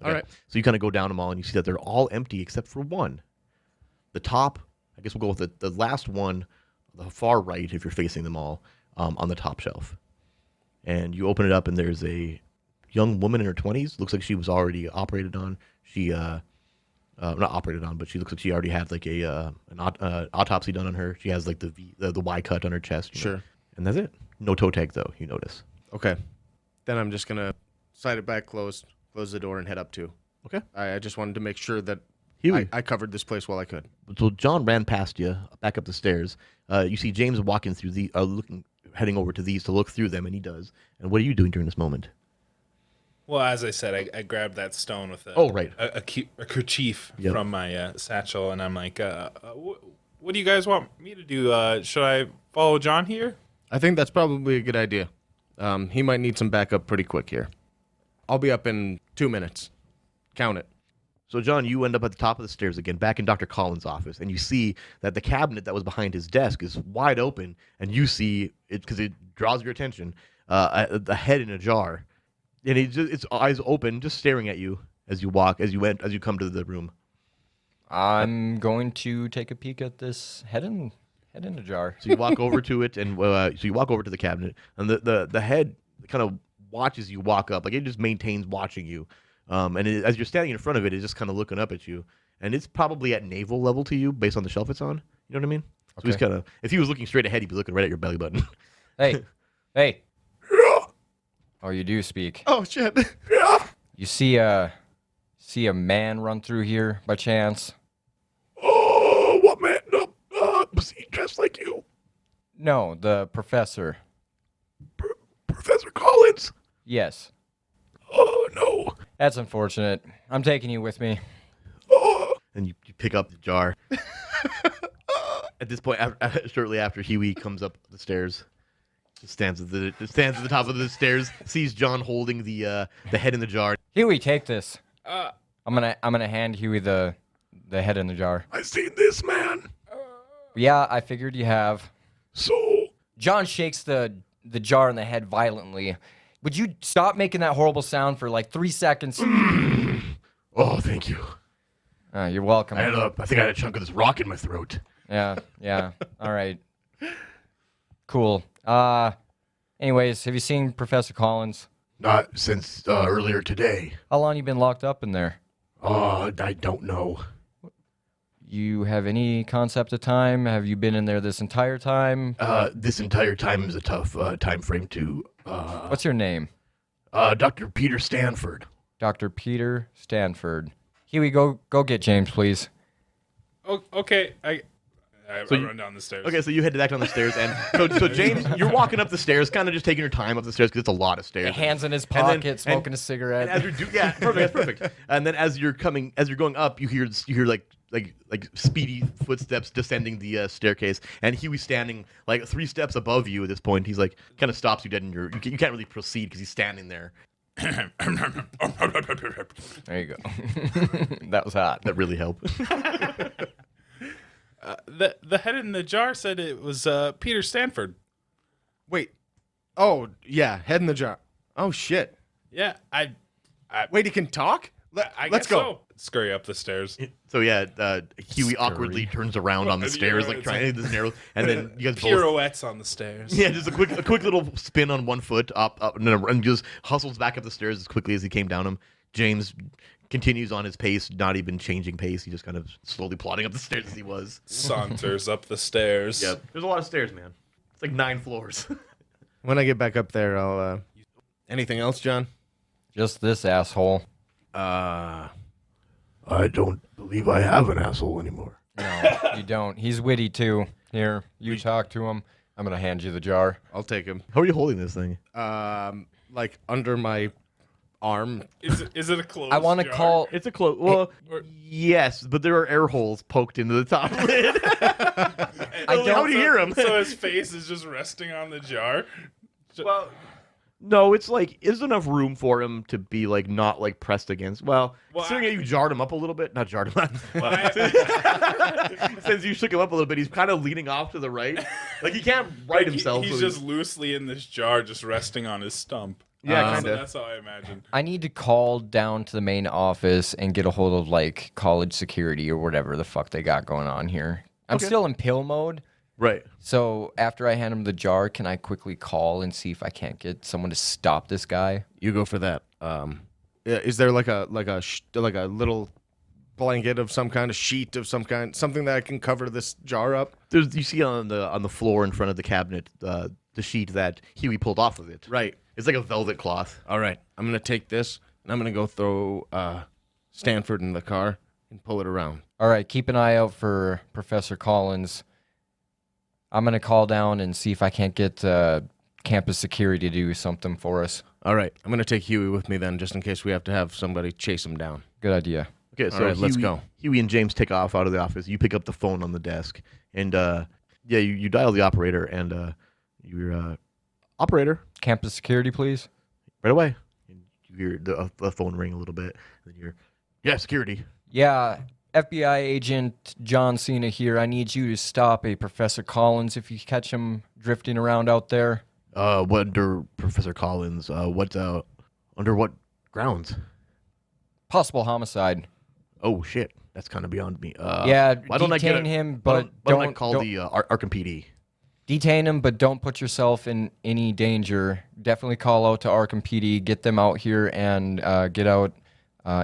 Okay? All right. So you kind of go down them all, and you see that they're all empty except for one. The top. I guess we'll go with the last one, the far right, if you're facing them all, on the top shelf. And you open it up, and there's a young woman in her 20s. Looks like she was already operated on. She not operated on, but she looks like she already had like an autopsy done on her. She has like the Y cut on her chest. Sure. Know? And that's it. No toe tag though. You notice. Okay. Then I'm just gonna slide it back, close the door, and head up too. Okay. I just wanted to make sure that Huey. I covered this place while I could. So John ran past you, back up the stairs. You see James walking through heading over to these to look through them, and he does. And what are you doing during this moment? Well, as I said, I grabbed that stone with a kerchief Yep. from my satchel, and I'm like, what do you guys want me to do? Should I follow John here? I think that's probably a good idea. He might need some backup pretty quick here. I'll be up in 2 minutes. Count it. So, John, you end up at the top of the stairs again, back in Dr. Collins' office, and you see that the cabinet that was behind his desk is wide open, and you see it because it draws your attention. The head in a jar, and its eyes open, just staring at you as you come to the room. I'm going to take a peek at this head in a jar. So you walk over to it, and so you walk over to the cabinet, and the head kind of watches you walk up, like it just maintains watching you. As you're standing in front of it, it's just kind of looking up at you. And it's probably at navel level to you based on the shelf it's on. You know what I mean? So he's kind of, if he was looking straight ahead, he'd be looking right at your belly button. Hey. Oh, you do speak. Oh shit. You see a man run through here by chance? Oh, what man? Was he dressed like you? No, the professor. Professor Collins? Yes. Oh, no. That's unfortunate. I'm taking you with me. Oh. And you pick up the jar. At this point, shortly after, Huey comes up the stairs. Stands at the top of the stairs, sees John holding the head in the jar. Huey, take this. I'm gonna hand Huey the head in the jar. I seen this, man. Yeah, I figured you have. So John shakes the jar in the head violently. Would you stop making that horrible sound for like 3 seconds? oh, thank you. You're welcome. I think I had a chunk of this rock in my throat. Yeah. All right. Cool. Anyways, have you seen Professor Collins? Not since earlier today. How long you been locked up in there? I don't know. You have any concept of time? Have you been in there this entire time? This entire time is a tough time frame to. What's your name? Dr. Peter Stanford. Dr. Peter Stanford. Huey, go get James, please. Oh, okay, I run down the stairs. Okay, so you head back down the stairs, and so James, you're walking up the stairs, kind of just taking your time up the stairs because it's a lot of stairs. Hands in his And then- pocket, smoking a cigarette. And as yeah, perfect, that's perfect. And then as you're going up, you hear like speedy footsteps descending the staircase, and Huey's standing like 3 steps above you at this point. He's like kind of stops you dead in you can't really proceed because he's standing there. There you go. That was hot. That really helped. The head in the jar said it was Peter Stanford. Wait. Oh yeah, head in the jar. Oh shit. Yeah, Wait, he can talk? Let's go. So. Scurry up the stairs. So yeah, Huey awkwardly turns around on the stairs, like trying this narrow, and then you guys both Pirouettes on the stairs. yeah, just a quick little spin on one foot, up, and just hustles back up the stairs as quickly as he came down them. James continues on his pace, not even changing pace. He just kind of slowly plodding up the stairs as he was. Saunters up the stairs. Yep. There's a lot of stairs, man. It's like 9 floors. When I get back up there, I'll anything else, John? Just this asshole. I don't believe I have an asshole anymore. No, you don't. He's witty too. Here, you talk to him. I'm gonna hand you the jar. I'll take him. How are you holding this thing? Like under my arm. Is it a closed I want to jar? call. It's a close. Well, or- yes, but there are air holes poked into the top lid. How do you hear him? So his face is just resting on the jar. Well, no, it's like is enough room for him to be like not like pressed against. Well, considering you jarred him up a little bit, not jarred him up. Since you shook him up a little bit, he's kind of leaning off to the right. Like he can't right himself. He's so just loosely in this jar, just resting on his stump. Yeah, So kinda. that's how I imagine. I need to call down to the main office and get a hold of like college security or whatever the fuck they got going on here. I'm Okay. still in pill mode. right. So after I hand him the jar, can I quickly call and see if I can't get someone to stop this guy? You go for that. Is there like a little blanket of some kind, of sheet of some kind, something that I can cover this jar up? You see on the floor in front of the cabinet the sheet that Huey pulled off of it. Right. It's like a velvet cloth. All right. I'm gonna take this and I'm gonna go throw Stanford in the car and pull it around. All right, keep an eye out for Professor Collins. I'm going to call down and see if I can't get campus security to do something for us. All right. I'm gonna take Huey with me then, just in case we have to have somebody chase him down. Good idea. Okay, so All right, let's go. Huey and James take off out of the office. You pick up the phone on the desk, and you dial the operator, and your operator Campus security, please. right away. And you hear the phone ring a little bit, and then you're security. Yeah, FBI agent John Cena here. I need you to stop a Professor Collins if you catch him drifting around out there. What under Professor Collins? Under what grounds? Possible homicide. Oh shit, that's kind of beyond me. Yeah, why don't I get detain him, why but don't I don't- call don't- the Arkham PD? Detain him, but don't put yourself in any danger. Definitely call out to Arkham PD, get them out here, and get out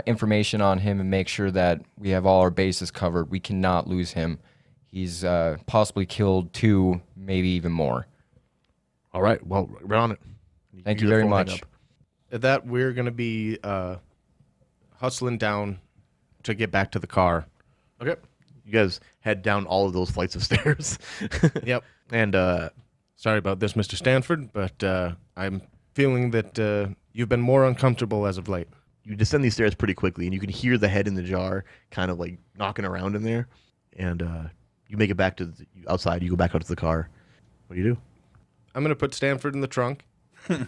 information on him and make sure that we have all our bases covered. We cannot lose him. He's possibly killed 2, maybe even more. All right, well, right on it. Thank hear you the very phone hang much. up. At that, we're gonna be hustling down to get back to the car. Okay, you guys head down all of those flights of stairs. Yep. And Sorry about this, Mr. Stanford, but I'm feeling that you've been more uncomfortable as of late. you descend these stairs pretty quickly, and you can hear the head in the jar kind of like knocking around in there. And you make it back to outside. You go back out to the car. What do you do? I'm gonna put Stanford in the trunk. Hey,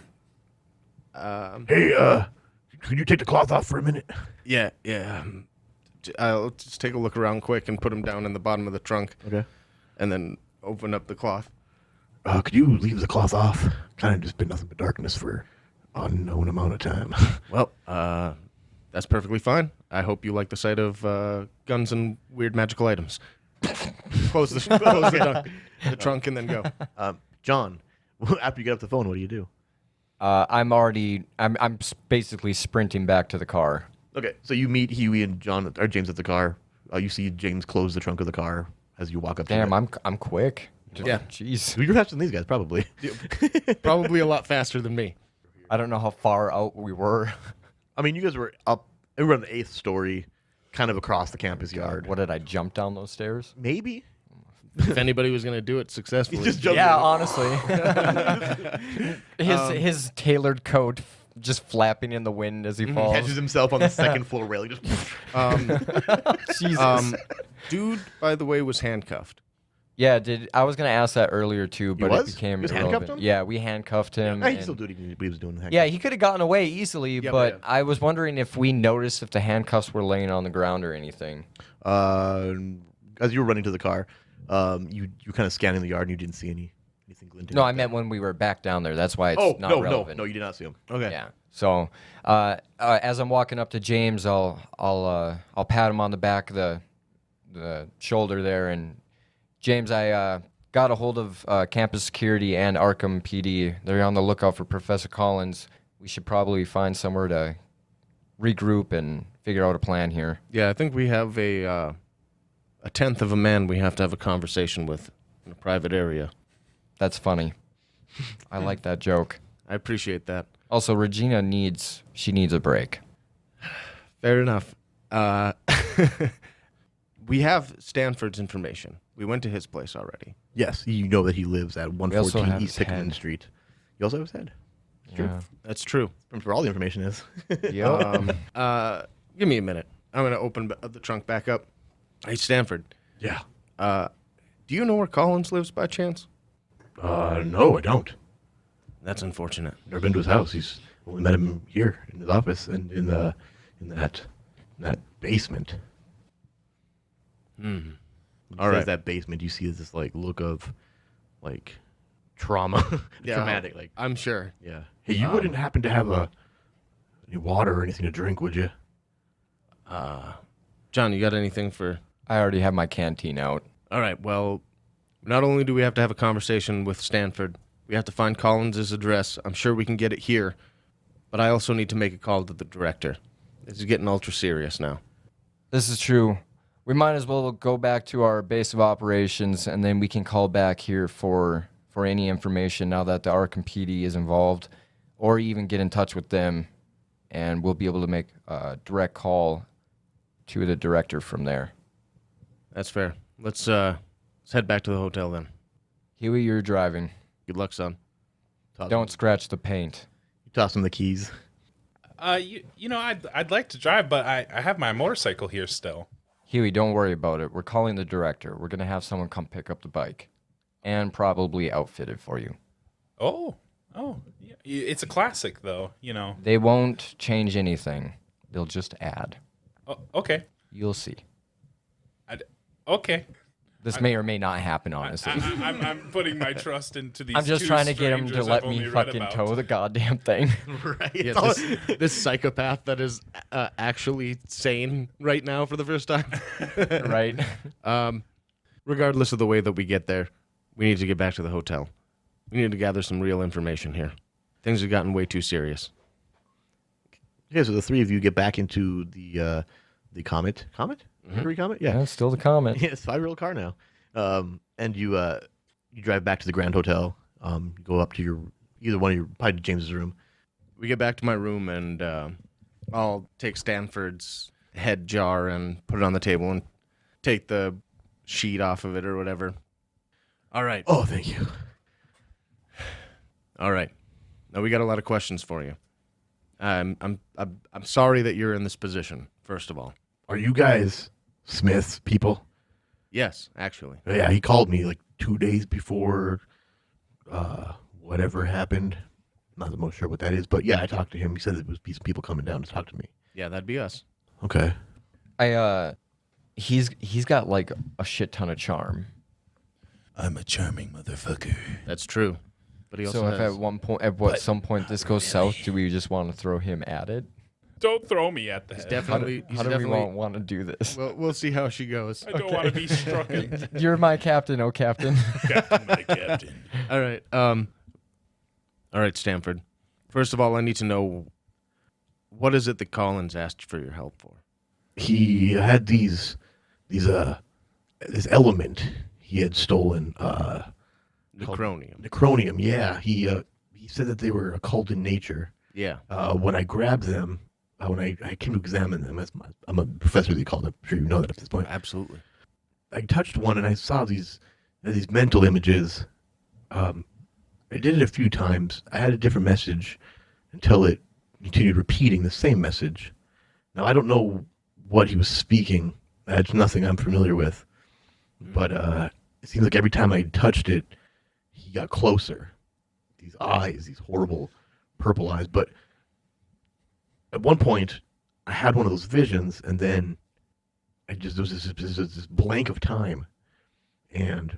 can you take the cloth off for a minute? Yeah. I'll just take a look around quick and put him down in the bottom of the trunk, Okay. and then open up the cloth. Could you leave the cloth off? Kind of just been nothing but darkness for unknown amount of time. Well, that's perfectly fine. I hope you like the sight of guns and weird magical items. close the trunk and then go. John, after you get off the phone, what do you do? I'm basically sprinting back to the car. Okay, so you meet Huey and John or James at the car. You see James close the trunk of the car as you walk up. Damn, to I'm quick. Yeah. Jeez. You're faster than these guys, probably. Probably a lot faster than me. I don't know how far out we were. I mean, you guys were up. We were on the 8th story, kind of across the campus yard. What did I jump down those stairs? Maybe. If anybody was gonna do it successfully, Just jump. Yeah, honestly. his tailored coat just flapping in the wind as he falls. Catches himself on the second floor railing. Just. Jesus. dude, by the way, was handcuffed. Yeah, I was gonna ask that earlier too, but was? it became You just handcuffed irrelevant. him? Yeah, we handcuffed him. He and- still do what he was doing. yeah, he could have gotten away easily, but I was wondering if we noticed if the handcuffs were laying on the ground or anything. As you were running to the car, you kind of scanning the yard and you didn't see anything glinting. No, I meant when we were back down there. That's why it's not relevant. no, you did not see him. Okay. Yeah. So as I'm walking up to James, I'll pat him on the back of the shoulder there, and James, I got a hold of campus security and Arkham PD. They're on the lookout for Professor Collins. We should probably find somewhere to regroup and figure out a plan here. Yeah, I think we have a tenth of a man we have to have a conversation with in a private area. That's funny. I like that joke. I appreciate that. Also, Regina needs a break. Fair enough. We have Stanford's information. We went to his place already. Yes, you know that he lives at also 114 have East his Hickman head. Street. You also have his head. Yeah. That's true. That's where all the information is. Yep. Give me a minute. I'm going to open the trunk back up. Hey, Stanford. Yeah. Do you know where Collins lives by chance? No, I don't. That's unfortunate. Never been to his house. He's only met him here in his office and in that basement. Hmm. All All right. right. That basement, you see this like look of like trauma, Yeah, traumatic. Like, I'm sure. yeah. Hey, you wouldn't happen to have any water or anything to drink, would you? John, you got anything for... I already have my canteen out. All right, well, not only do we have to have a conversation with Stanford, we have to find Collins' address. I'm sure we can get it here, but I also need to make a call to the director. This is getting ultra serious now. This is true. We might as well go back to our base of operations, and then we can call back here for any information now that the ARC and PD is involved, or even get in touch with them, and we'll be able to make a direct call to the director from there. That's fair. Let's head back to the hotel then. Huey, you're driving. Good luck, son. Don't scratch the paint. You toss him the keys. You know, I'd like to drive, but I have my motorcycle here still. Huey, don't worry about it. We're calling the director. We're going to have someone come pick up the bike and probably outfit it for you. Oh, yeah. It's a classic, though. You know. They won't change anything. They'll just add. Oh, okay. You'll see. Okay. This may or may not happen, honestly. I'm putting my trust into these. I'm just two trying to get him to strangers let I've me only read fucking about. tow the goddamn thing. Right. Yeah, this psychopath that is actually sane right now for the first time. Right? Regardless of the way that we get there, we need to get back to the hotel. We need to gather some real information here. Things have gotten way too serious. Okay, so the three of you get back into the Comet. Comet? Mercury Comet? Yeah, Yeah. it's still the comment. Yeah, it's a 5-year-old car now. And you drive back to the Grand Hotel. You go up to probably to James's room. We get back to my room, and I'll take Stanford's head jar and put it on the table and take the sheet off of it or whatever. All right. Oh, thank you. All right. Now we got a lot of questions for you. I'm sorry that you're in this position. First of all. Are you guys Smith's people? Yes, actually. Yeah, he called me like 2 days before whatever happened. Not the most sure what that is, but yeah, I talked to him. He said it was some people coming down to talk to me. Yeah, that'd be us. Okay. He's got like a shit ton of charm. I'm a charming motherfucker. That's true. But he also So if has... at some point this goes south, do we just want to throw him at it? Don't throw me at the head. How do we want to do this? Well, we'll see how she goes. I don't want to be struck. You're my captain, oh captain. Captain, my captain. All right. All right, Stanford. First of all, I need to know, what is it that Collins asked for your help for? He had this element he had stolen. Necronium. Necronium, yeah. He said that they were occult in nature. Yeah. When I grabbed them, when I came to examine them, I'm a professor of the occult. I'm sure you know that at this point. Absolutely. I touched one and I saw these mental images. I did it a few times. I had a different message until it continued repeating the same message. Now, I don't know what he was speaking. That's nothing I'm familiar with. But it seems like every time I touched it, he got closer. These eyes, these horrible purple eyes. But at one point, I had one of those visions, and then there was this blank of time. And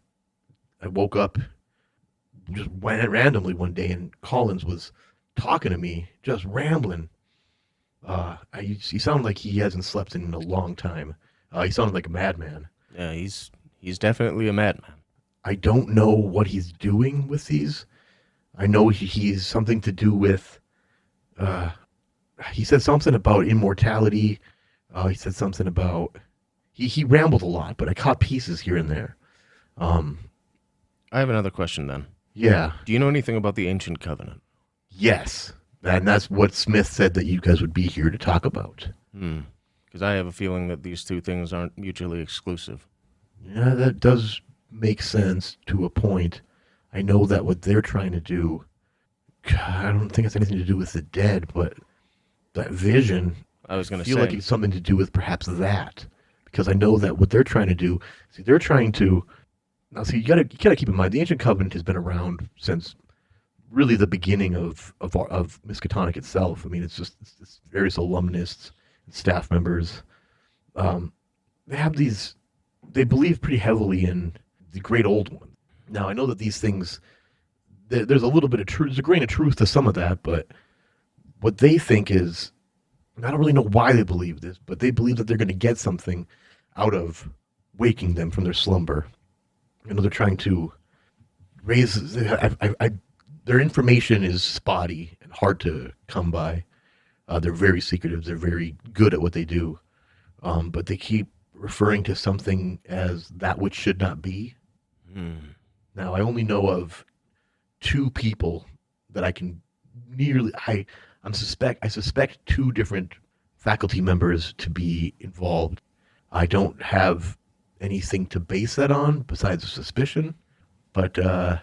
I woke up just randomly one day, and Collins was talking to me, just rambling. He sounded like he hasn't slept in a long time. He sounded like a madman. Yeah, he's definitely a madman. I don't know what he's doing with these. I know he's something to do with. He said something about immortality. He said something about. He rambled a lot, but I caught pieces here and there. I have another question then. Yeah. Do you know anything about the Ancient Covenant? Yes. And that's what Smith said that you guys would be here to talk about. Because I have a feeling that these two things aren't mutually exclusive. Yeah, that does make sense to a point. I know that what they're trying to do God, I don't think it's anything to do with the dead, but that vision. I was going I to feel say. like it's something to do with perhaps that, because I know that what they're trying to do. See, they're trying to. Now, see, you gotta keep in mind the ancient covenant has been around since really the beginning of Miskatonic itself. I mean, it's various alumnists, and staff members. They have these. They believe pretty heavily in the Great Old One. Now, I know that these things. There's a little bit of truth. There's a grain of truth to some of that, but what they think is, I don't really know why they believe this, but they believe that they're going to get something out of waking them from their slumber. You know, they're trying to raise. Their information is spotty and hard to come by. They're very secretive. They're very good at what they do, but they keep referring to something as that which should not be. Now, I only know of 2 people that I can nearly. I suspect 2 different faculty members to be involved. I don't have anything to base that on besides a suspicion, but the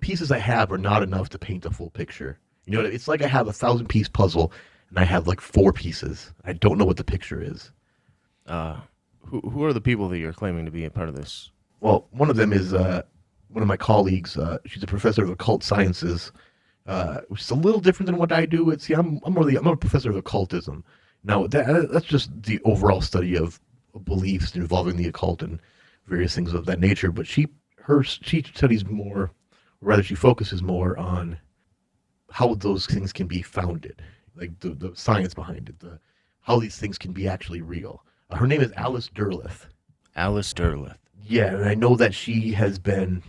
pieces I have are not enough to paint a full picture. You know, it's like I have a 1,000-piece puzzle and I have like 4 pieces. I don't know what the picture is. Who are the people that you're claiming to be a part of this? Well, one of them is one of my colleagues. She's a professor of occult sciences, which is a little different than what I do. I'm a professor of occultism. Now that's just the overall study of beliefs involving the occult and various things of that nature. But she studies more, or rather, she focuses more on how those things can be founded, like the science behind it, how these things can be actually real. Her name is Alice Derleth. Alice Derleth. Yeah, and I know that she has been.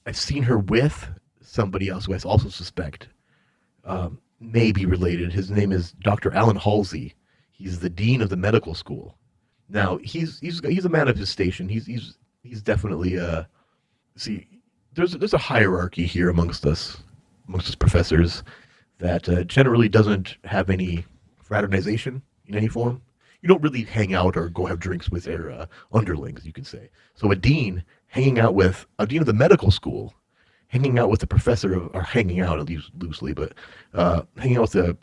I've seen her with somebody else who I also suspect may be related. His name is Dr. Alan Halsey. He's the dean of the medical school. Now he's a man of his station. He's definitely see. There's a hierarchy here amongst us professors that generally doesn't have any fraternization in any form. You don't really hang out or go have drinks with your underlings, you could say. So a dean of the medical school, hanging out with the professor of, or hanging out at least loosely, but hanging out with the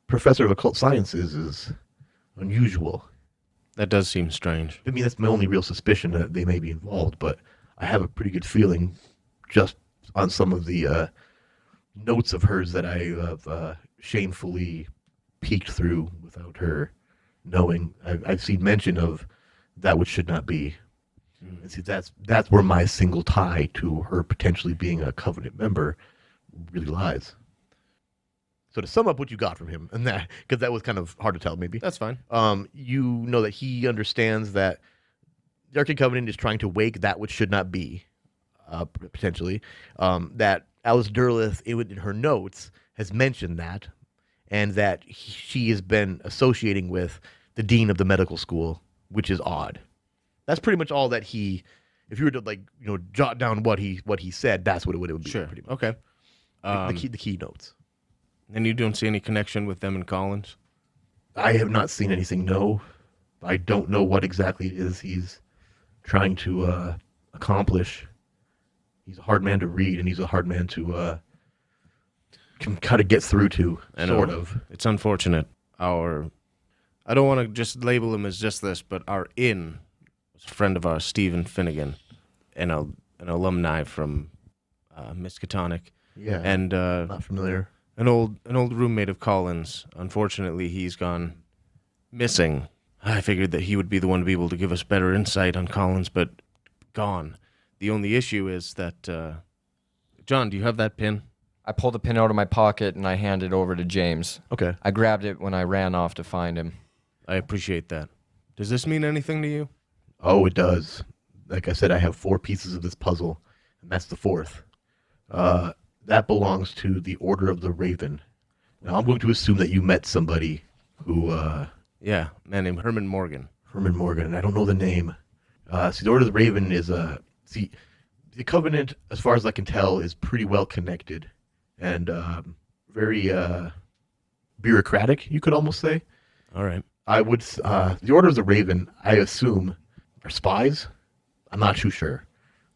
professor of occult sciences is unusual. That does seem strange. I mean, that's my only real suspicion that they may be involved, but I have a pretty good feeling just on some of the notes of hers that I have shamefully peeked through without her knowing. I've seen mention of that which should not be. And see, that's where my single tie to her potentially being a Covenant member really lies. So to sum up what you got from him, and that, because that was kind of hard to tell, maybe. That's fine. You know that he understands that the Arctic Covenant is trying to wake that which should not be, potentially. That Alice Derleth, in her notes, has mentioned that, and that she has been associating with the dean of the medical school, which is odd. That's pretty much all that he. If you were to jot down what he said, that's what it would be. Sure. Pretty much. Okay. The key notes. And you don't see any connection with them and Collins? I have not seen anything. No, I don't know what exactly it is he's trying to accomplish. He's a hard man to read, and he's a hard man to can kind of get through to. Sort of. It's unfortunate. I don't want to just label him as just this, but our inn was a friend of ours, Stephen Finnegan, and an alumni from Miskatonic. Yeah, and not familiar. An old roommate of Collins. Unfortunately, he's gone missing. I figured that he would be the one to be able to give us better insight on Collins, but gone. The only issue is that, John, do you have that pin? I pulled the pin out of my pocket and I handed it over to James. Okay. I grabbed it when I ran off to find him. I appreciate that. Does this mean anything to you? Oh, it does. Like I said, I have 4 pieces of this puzzle, and that's the 4th. That belongs to the Order of the Raven. Now, I'm going to assume that you met somebody who... Yeah, a man named Herman Morgan. Herman Morgan, and I don't know the name. See, the Order of the Raven is See, the Covenant, as far as I can tell, is pretty well connected and very bureaucratic, you could almost say. All right. I would... the Order of the Raven, I assume, are spies. I'm not too sure.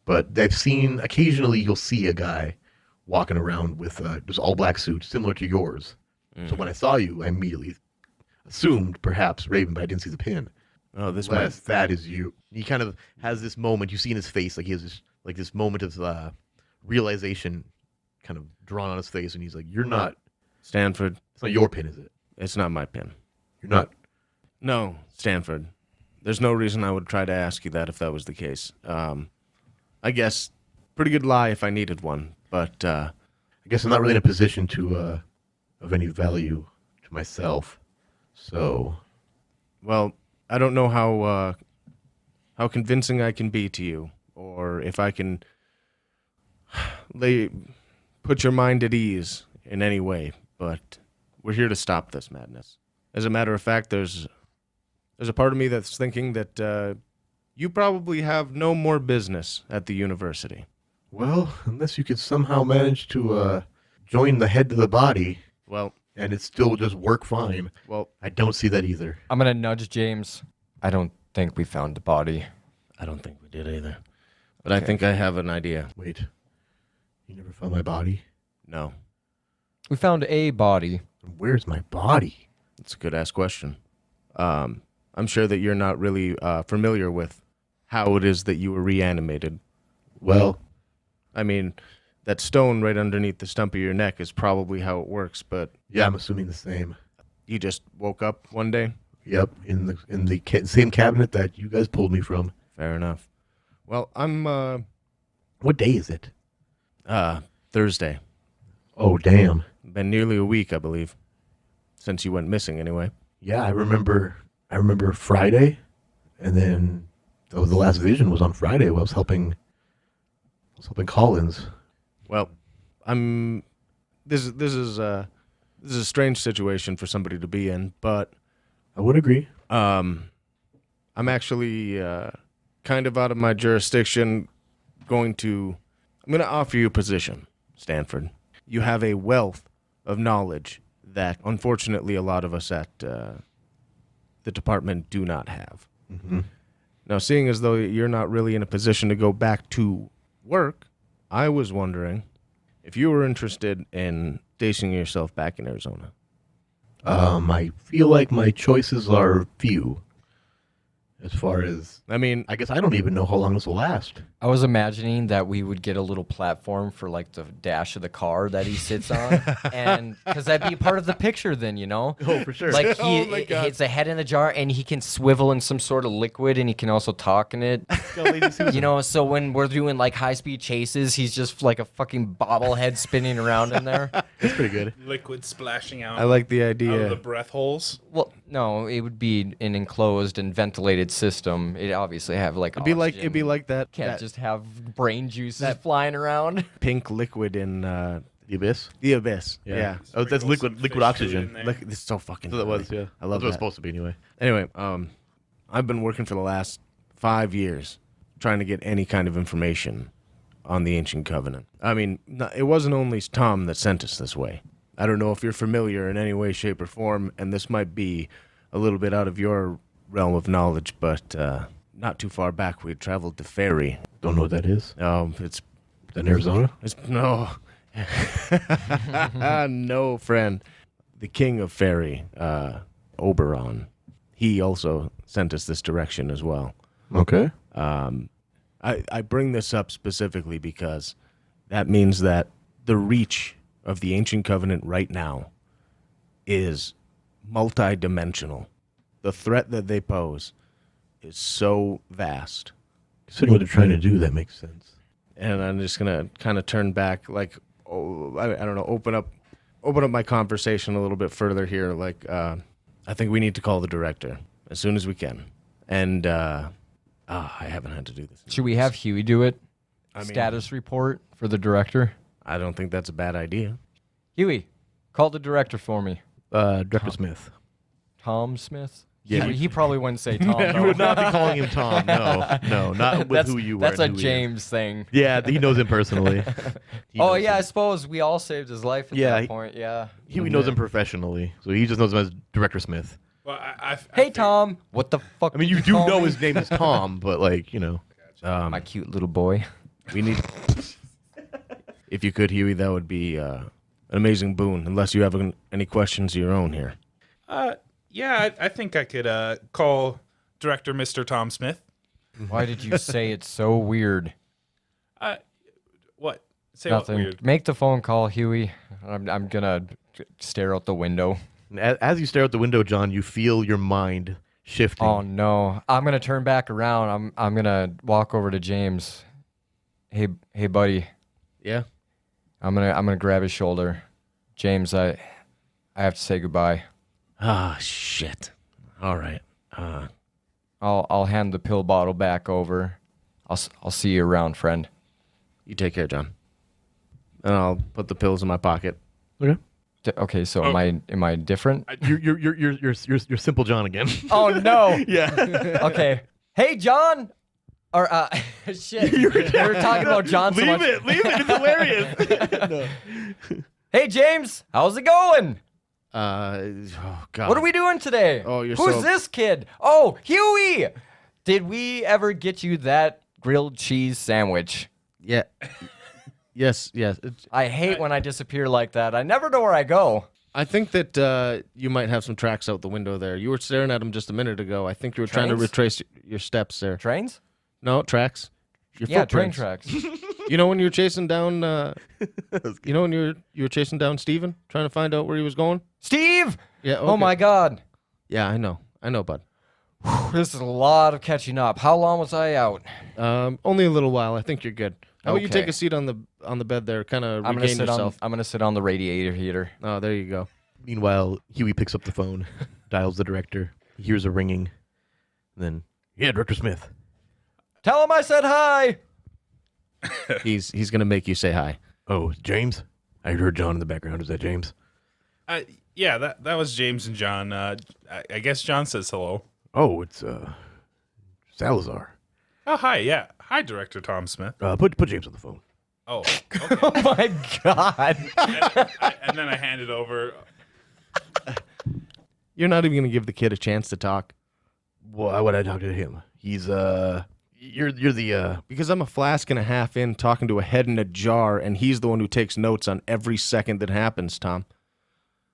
But I've seen... Occasionally, you'll see a guy walking around with just all black suits, similar to yours. So when I saw you, I immediately assumed perhaps Raven, but I didn't see the pin. Oh, this Unless that is you. He kind of has this moment. You see in his face, like he has this moment of realization, kind of drawn on his face, and he's like, "You're not. Stanford. It's not your pin, is it? It's not my pin. You're not." No, Stanford. There's no reason I would try to ask you that if that was the case. I guess pretty good lie if I needed one, but I guess I'm not really in a position to of any value to myself. So, well, I don't know how convincing I can be to you, or if I can put your mind at ease in any way. But we're here to stop this madness. As a matter of fact, there's a part of me that's thinking that you probably have no more business at the university. well, unless you could somehow manage to join the head to the body, Well, and it still just work fine. well, I don't see that either. I'm gonna nudge James. I don't think we found the body. I don't think we did either. But I think I have an idea. Wait, you never found my body? No, We found a body. Where's my body? it's a good-ass question. I'm sure that you're not really familiar with how it is that you were reanimated. Well, I mean, that stone right underneath the stump of your neck is probably how it works, but yeah, I'm assuming the same. you just woke up one day? Yep, in the same cabinet that you guys pulled me from. Fair enough. Well, I'm What day is it? Thursday. Oh, damn. Been nearly a week, I believe, since you went missing anyway. Yeah, I remember Friday, and then the last vision was on Friday. I was helping Collins. Well, this is a strange situation for somebody to be in, but I would agree. I'm actually kind of out of my jurisdiction. I'm going to offer you a position, Stanford. You have a wealth of knowledge that, unfortunately, a lot of us at the department do not have. Mm-hmm. Now, seeing as though you're not really in a position to go back to work, I was wondering if you were interested in stationing yourself back in Arizona. I feel like my choices are few. As far as, I mean, I guess I don't even know how long this will last. I was imagining that we would get a little platform for like the dash of the car that he sits on, and because that'd be part of the picture, then Oh, for sure. like Oh my God. it's a head in the jar, and he can swivel in some sort of liquid, and he can also talk in it. So when we're doing like high speed chases, he's just like a fucking bobblehead spinning around in there. That's pretty good. Liquid splashing out, I like the out of the idea. breath holes. Well, no, it would be an enclosed and ventilated system. It obviously have like It'd be like that, can't that just have brain juices flying around. pink liquid in The Abyss? the abyss. Yeah. Oh, that's Sprinkle some liquid fish food oxygen. in there. Look, this is so fucking. That's what it was, funny. yeah. I love That's what it's that. supposed to be anyway. Anyway, I've been working for the last 5 years trying to get any kind of information on the Ancient Covenant. I mean, it wasn't only Tom that sent us this way. I don't know if you're familiar in any way, shape, or form, and this might be a little bit out of your realm of knowledge, but not too far back we had traveled to Ferry. Don't know what that is. It's Is that in Arizona? no, no, friend. The king of Ferry, Oberon, he also sent us this direction as well. Okay. I bring this up specifically because that means that the reach of the Ancient Covenant right now is multi-dimensional. The threat that they pose is so vast. Considering what they're trying to do, that makes sense. And I'm just gonna kind of turn back, like, I don't know, open up my conversation a little bit further here. Like, I think we need to call the director as soon as we can. And I haven't had to do this. Should we have Huey do it? I mean- Status report for the director. I don't think that's a bad idea. Huey, call the director for me. Director Smith. Tom Smith. Yeah. He probably wouldn't say Tom. You though. would not be calling him Tom. No, not with who you were. That's a and who he is. James thing. Yeah, he knows him personally. He Oh knows yeah, I him. suppose we all saved his life at Yeah, that he- point. Yeah. Huey knows him professionally, so he just knows him as Director Smith. Well, I Hey think- Tom, what the fuck? I mean, you did do call know me? his name is Tom, but like, you know. My cute little boy. We need If you could, Huey, that would be an amazing boon. Unless you have any questions of your own here. Yeah, I think I could call director Mr. Tom Smith. Why did you say it so weird? What? Say Nothing. what weird? Make the phone call, Huey. I'm gonna stare out the window. As you stare out the window, John, you feel your mind shifting. Oh no! I'm gonna turn back around. I'm gonna walk over to James. Hey, buddy. Yeah. I'm gonna grab his shoulder. James, I have to say goodbye. Ah, shit. All right. I'll hand the pill bottle back over. I'll see you around, friend. You take care, John. And I'll put the pills in my pocket. Okay. Okay, so am I different? You're simple John again. Oh no! Yeah. Okay. Hey, John. Or shit. We were talking about John so much. Leave it. It's hilarious. No. Hey, James. How's it going? Oh God. What are we doing today? Oh, you're Who's so- this kid? Oh, Huey. Did we ever get you that grilled cheese sandwich? Yeah. Yes. I hate when I disappear like that. I never know where I go. I think that you might have some tracks out the window there. You were staring at them just a minute ago. I think you were trying to Trains? retrace your steps there. Trains? No, tracks. Your Yeah, train footprints. tracks. You know when you were chasing down you know when you were chasing down Steven, trying to find out where he was going? Steve! Yeah, Oh okay. my God. Yeah, I know, bud. This is a lot of catching up. How long was I out? Only a little while. I think you're good. How about you Okay. take a seat on the bed there, kind of I'm gonna regain sit yourself? I'm gonna sit on the radiator heater. Oh, there you go. Meanwhile, Huey picks up the phone, dials the director, he hears a ringing, and then, yeah, Director Smith. Tell him I said hi. He's gonna make you say hi. Oh, James? I heard John in the background. Is that James? Yeah, that was James and John. I guess John says hello. Oh, it's Salazar. Oh, hi. Yeah. Hi, director Tom Smith. Put James on the phone. Oh, okay. Oh my God. And then I hand it over. You're not even gonna give the kid a chance to talk. Why would I talk to him? He's you're the Because I'm a flask and a half in talking to a head in a jar, and he's the one who takes notes on every second that happens, Tom.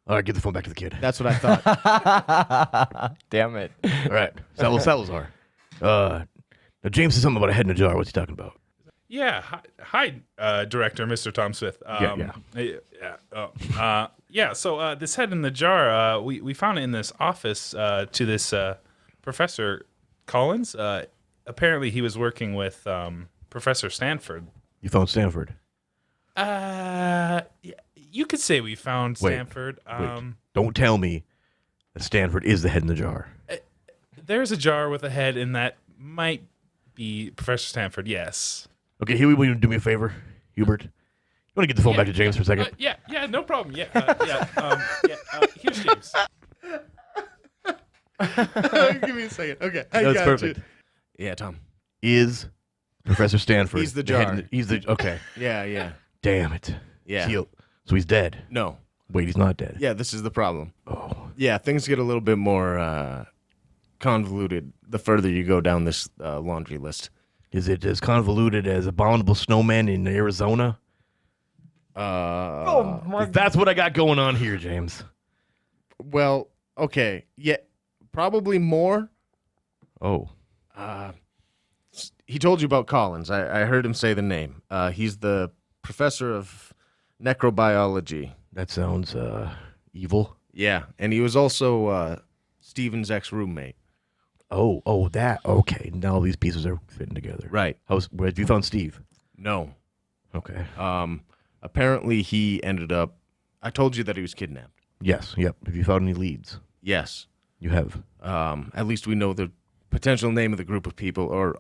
All right, give the phone back to the kid. That's what I thought. Damn it. All right, Salazar. Now James said something about a head in a jar. What's he talking about? Yeah. Hi, director, Mr. Tom Smith. Yeah. So this head in the jar, we found it in this office to this Professor Collins. Apparently, he was working with Professor Stanford. You found Stanford. Yeah, you could say we found Wait, Stanford. Wait. Don't tell me that Stanford is the head in the jar. There's a jar with a head, and that might be Professor Stanford. Yes. Okay, Huey, will you do me a favor, Hubert? You want to get the phone back to James for a second? Yeah, no problem. Yeah, here's James. Give me a second. Okay, That's perfect. Yeah, Tom. Is Professor Stanford? He's the head jar. he's the okay. Yeah. Damn it. Yeah. So he's dead. No. Wait, he's not dead. Yeah, this is the problem. Oh. Yeah, things get a little bit more convoluted the further you go down this laundry list. Is it as convoluted as Abominable Snowman in Arizona? That's what I got going on here, James. Well, okay. Yeah, probably more. Oh. He told you about Collins. I heard him say the name. He's the professor of necrobiology. That sounds evil. Yeah, and he was also Steven's ex-roommate. Oh, that. Okay, now these pieces are fitting together. Right. Where have you found Steve? No. Okay. Apparently he ended up... I told you that he was kidnapped. Yes. Yep. Have you found any leads? Yes. You have. At least we know the potential name of the group of people. Or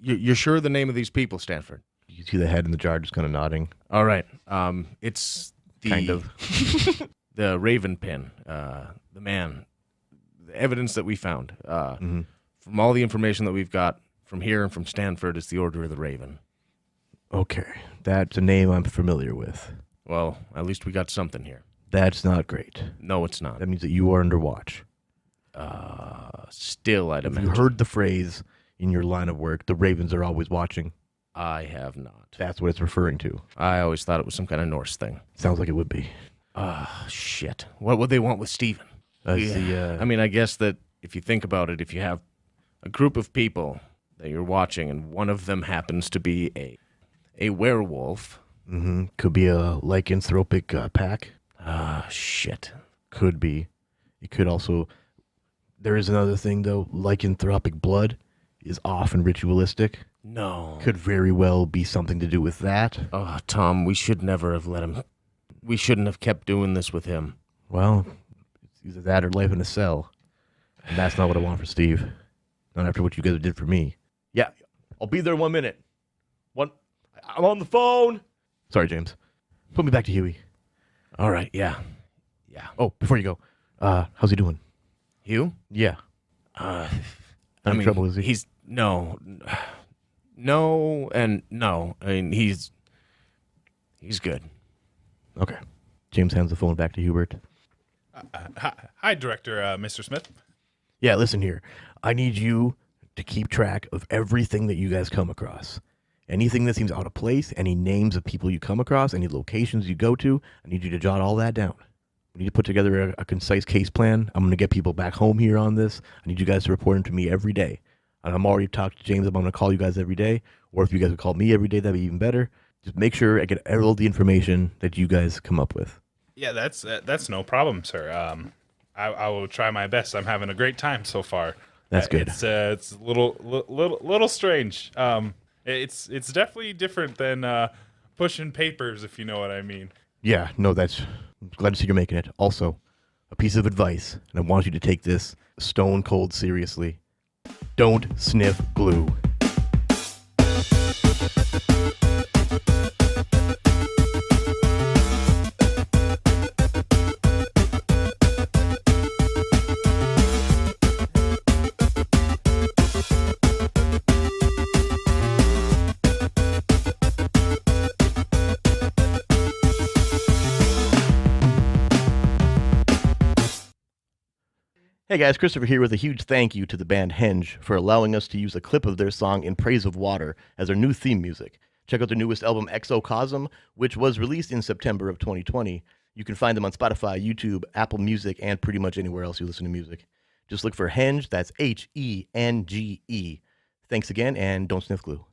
you're sure the name of these people, Stanford? You see the head in the jar just kind of nodding. All right. It's the... Kind of. the Raven pin. The man. The evidence that we found. From all the information that we've got from here and from Stanford, it's the Order of the Raven. Okay. That's a name I'm familiar with. Well, at least we got something here. That's not great. No, it's not. That means that you are under watch. Still, I'd Have imagine. you heard the phrase in your line of work, the Ravens are always watching? I have not. That's what it's referring to. I always thought it was some kind of Norse thing. Sounds like it would be. Shit. What would they want with Steven? I mean, I guess that if you think about it, if you have a group of people that you're watching and one of them happens to be a werewolf. Mm-hmm. Could be a lycanthropic pack. Shit. Could be. It could also... There is another thing, though. Lycanthropic blood is often ritualistic. No. Could very well be something to do with that. Oh, Tom, we should never have let him... We shouldn't have kept doing this with him. Well, it's either that or life in a cell. And that's not what I want for Steve. Not after what you guys did for me. Yeah, I'll be there 1 minute. I'm on the phone. Sorry, James. Put me back to Huey. All right, yeah. Oh, before you go, how's he doing? Hugh? Yeah. I Any mean, trouble, is he? He's... No, and no. I mean, he's good. Okay. James hands the phone back to Hubert. Hi, Director Mr. Smith. Yeah, listen here. I need you to keep track of everything that you guys come across. Anything that seems out of place, any names of people you come across, any locations you go to, I need you to jot all that down. We need to put together a concise case plan. I'm going to get people back home here on this. I need you guys to report into me every day. And I'm already talking to James. I'm going to call you guys every day. Or if you guys would call me every day, that'd be even better. Just make sure I get all the information that you guys come up with. Yeah, that's no problem, sir. I will try my best. I'm having a great time so far. That's good. It's a little strange. It's definitely different than pushing papers, if you know what I mean. Yeah, no, I'm glad to see you're making it. Also, a piece of advice, and I want you to take this stone cold seriously. Don't sniff glue. Hey guys, Christopher here with a huge thank you to the band Henge for allowing us to use a clip of their song In Praise of Water as their new theme music. Check out their newest album, Exocosm, which was released in September of 2020. You can find them on Spotify, YouTube, Apple Music, and pretty much anywhere else you listen to music. Just look for Henge, that's Henge. Thanks again, and don't sniff glue.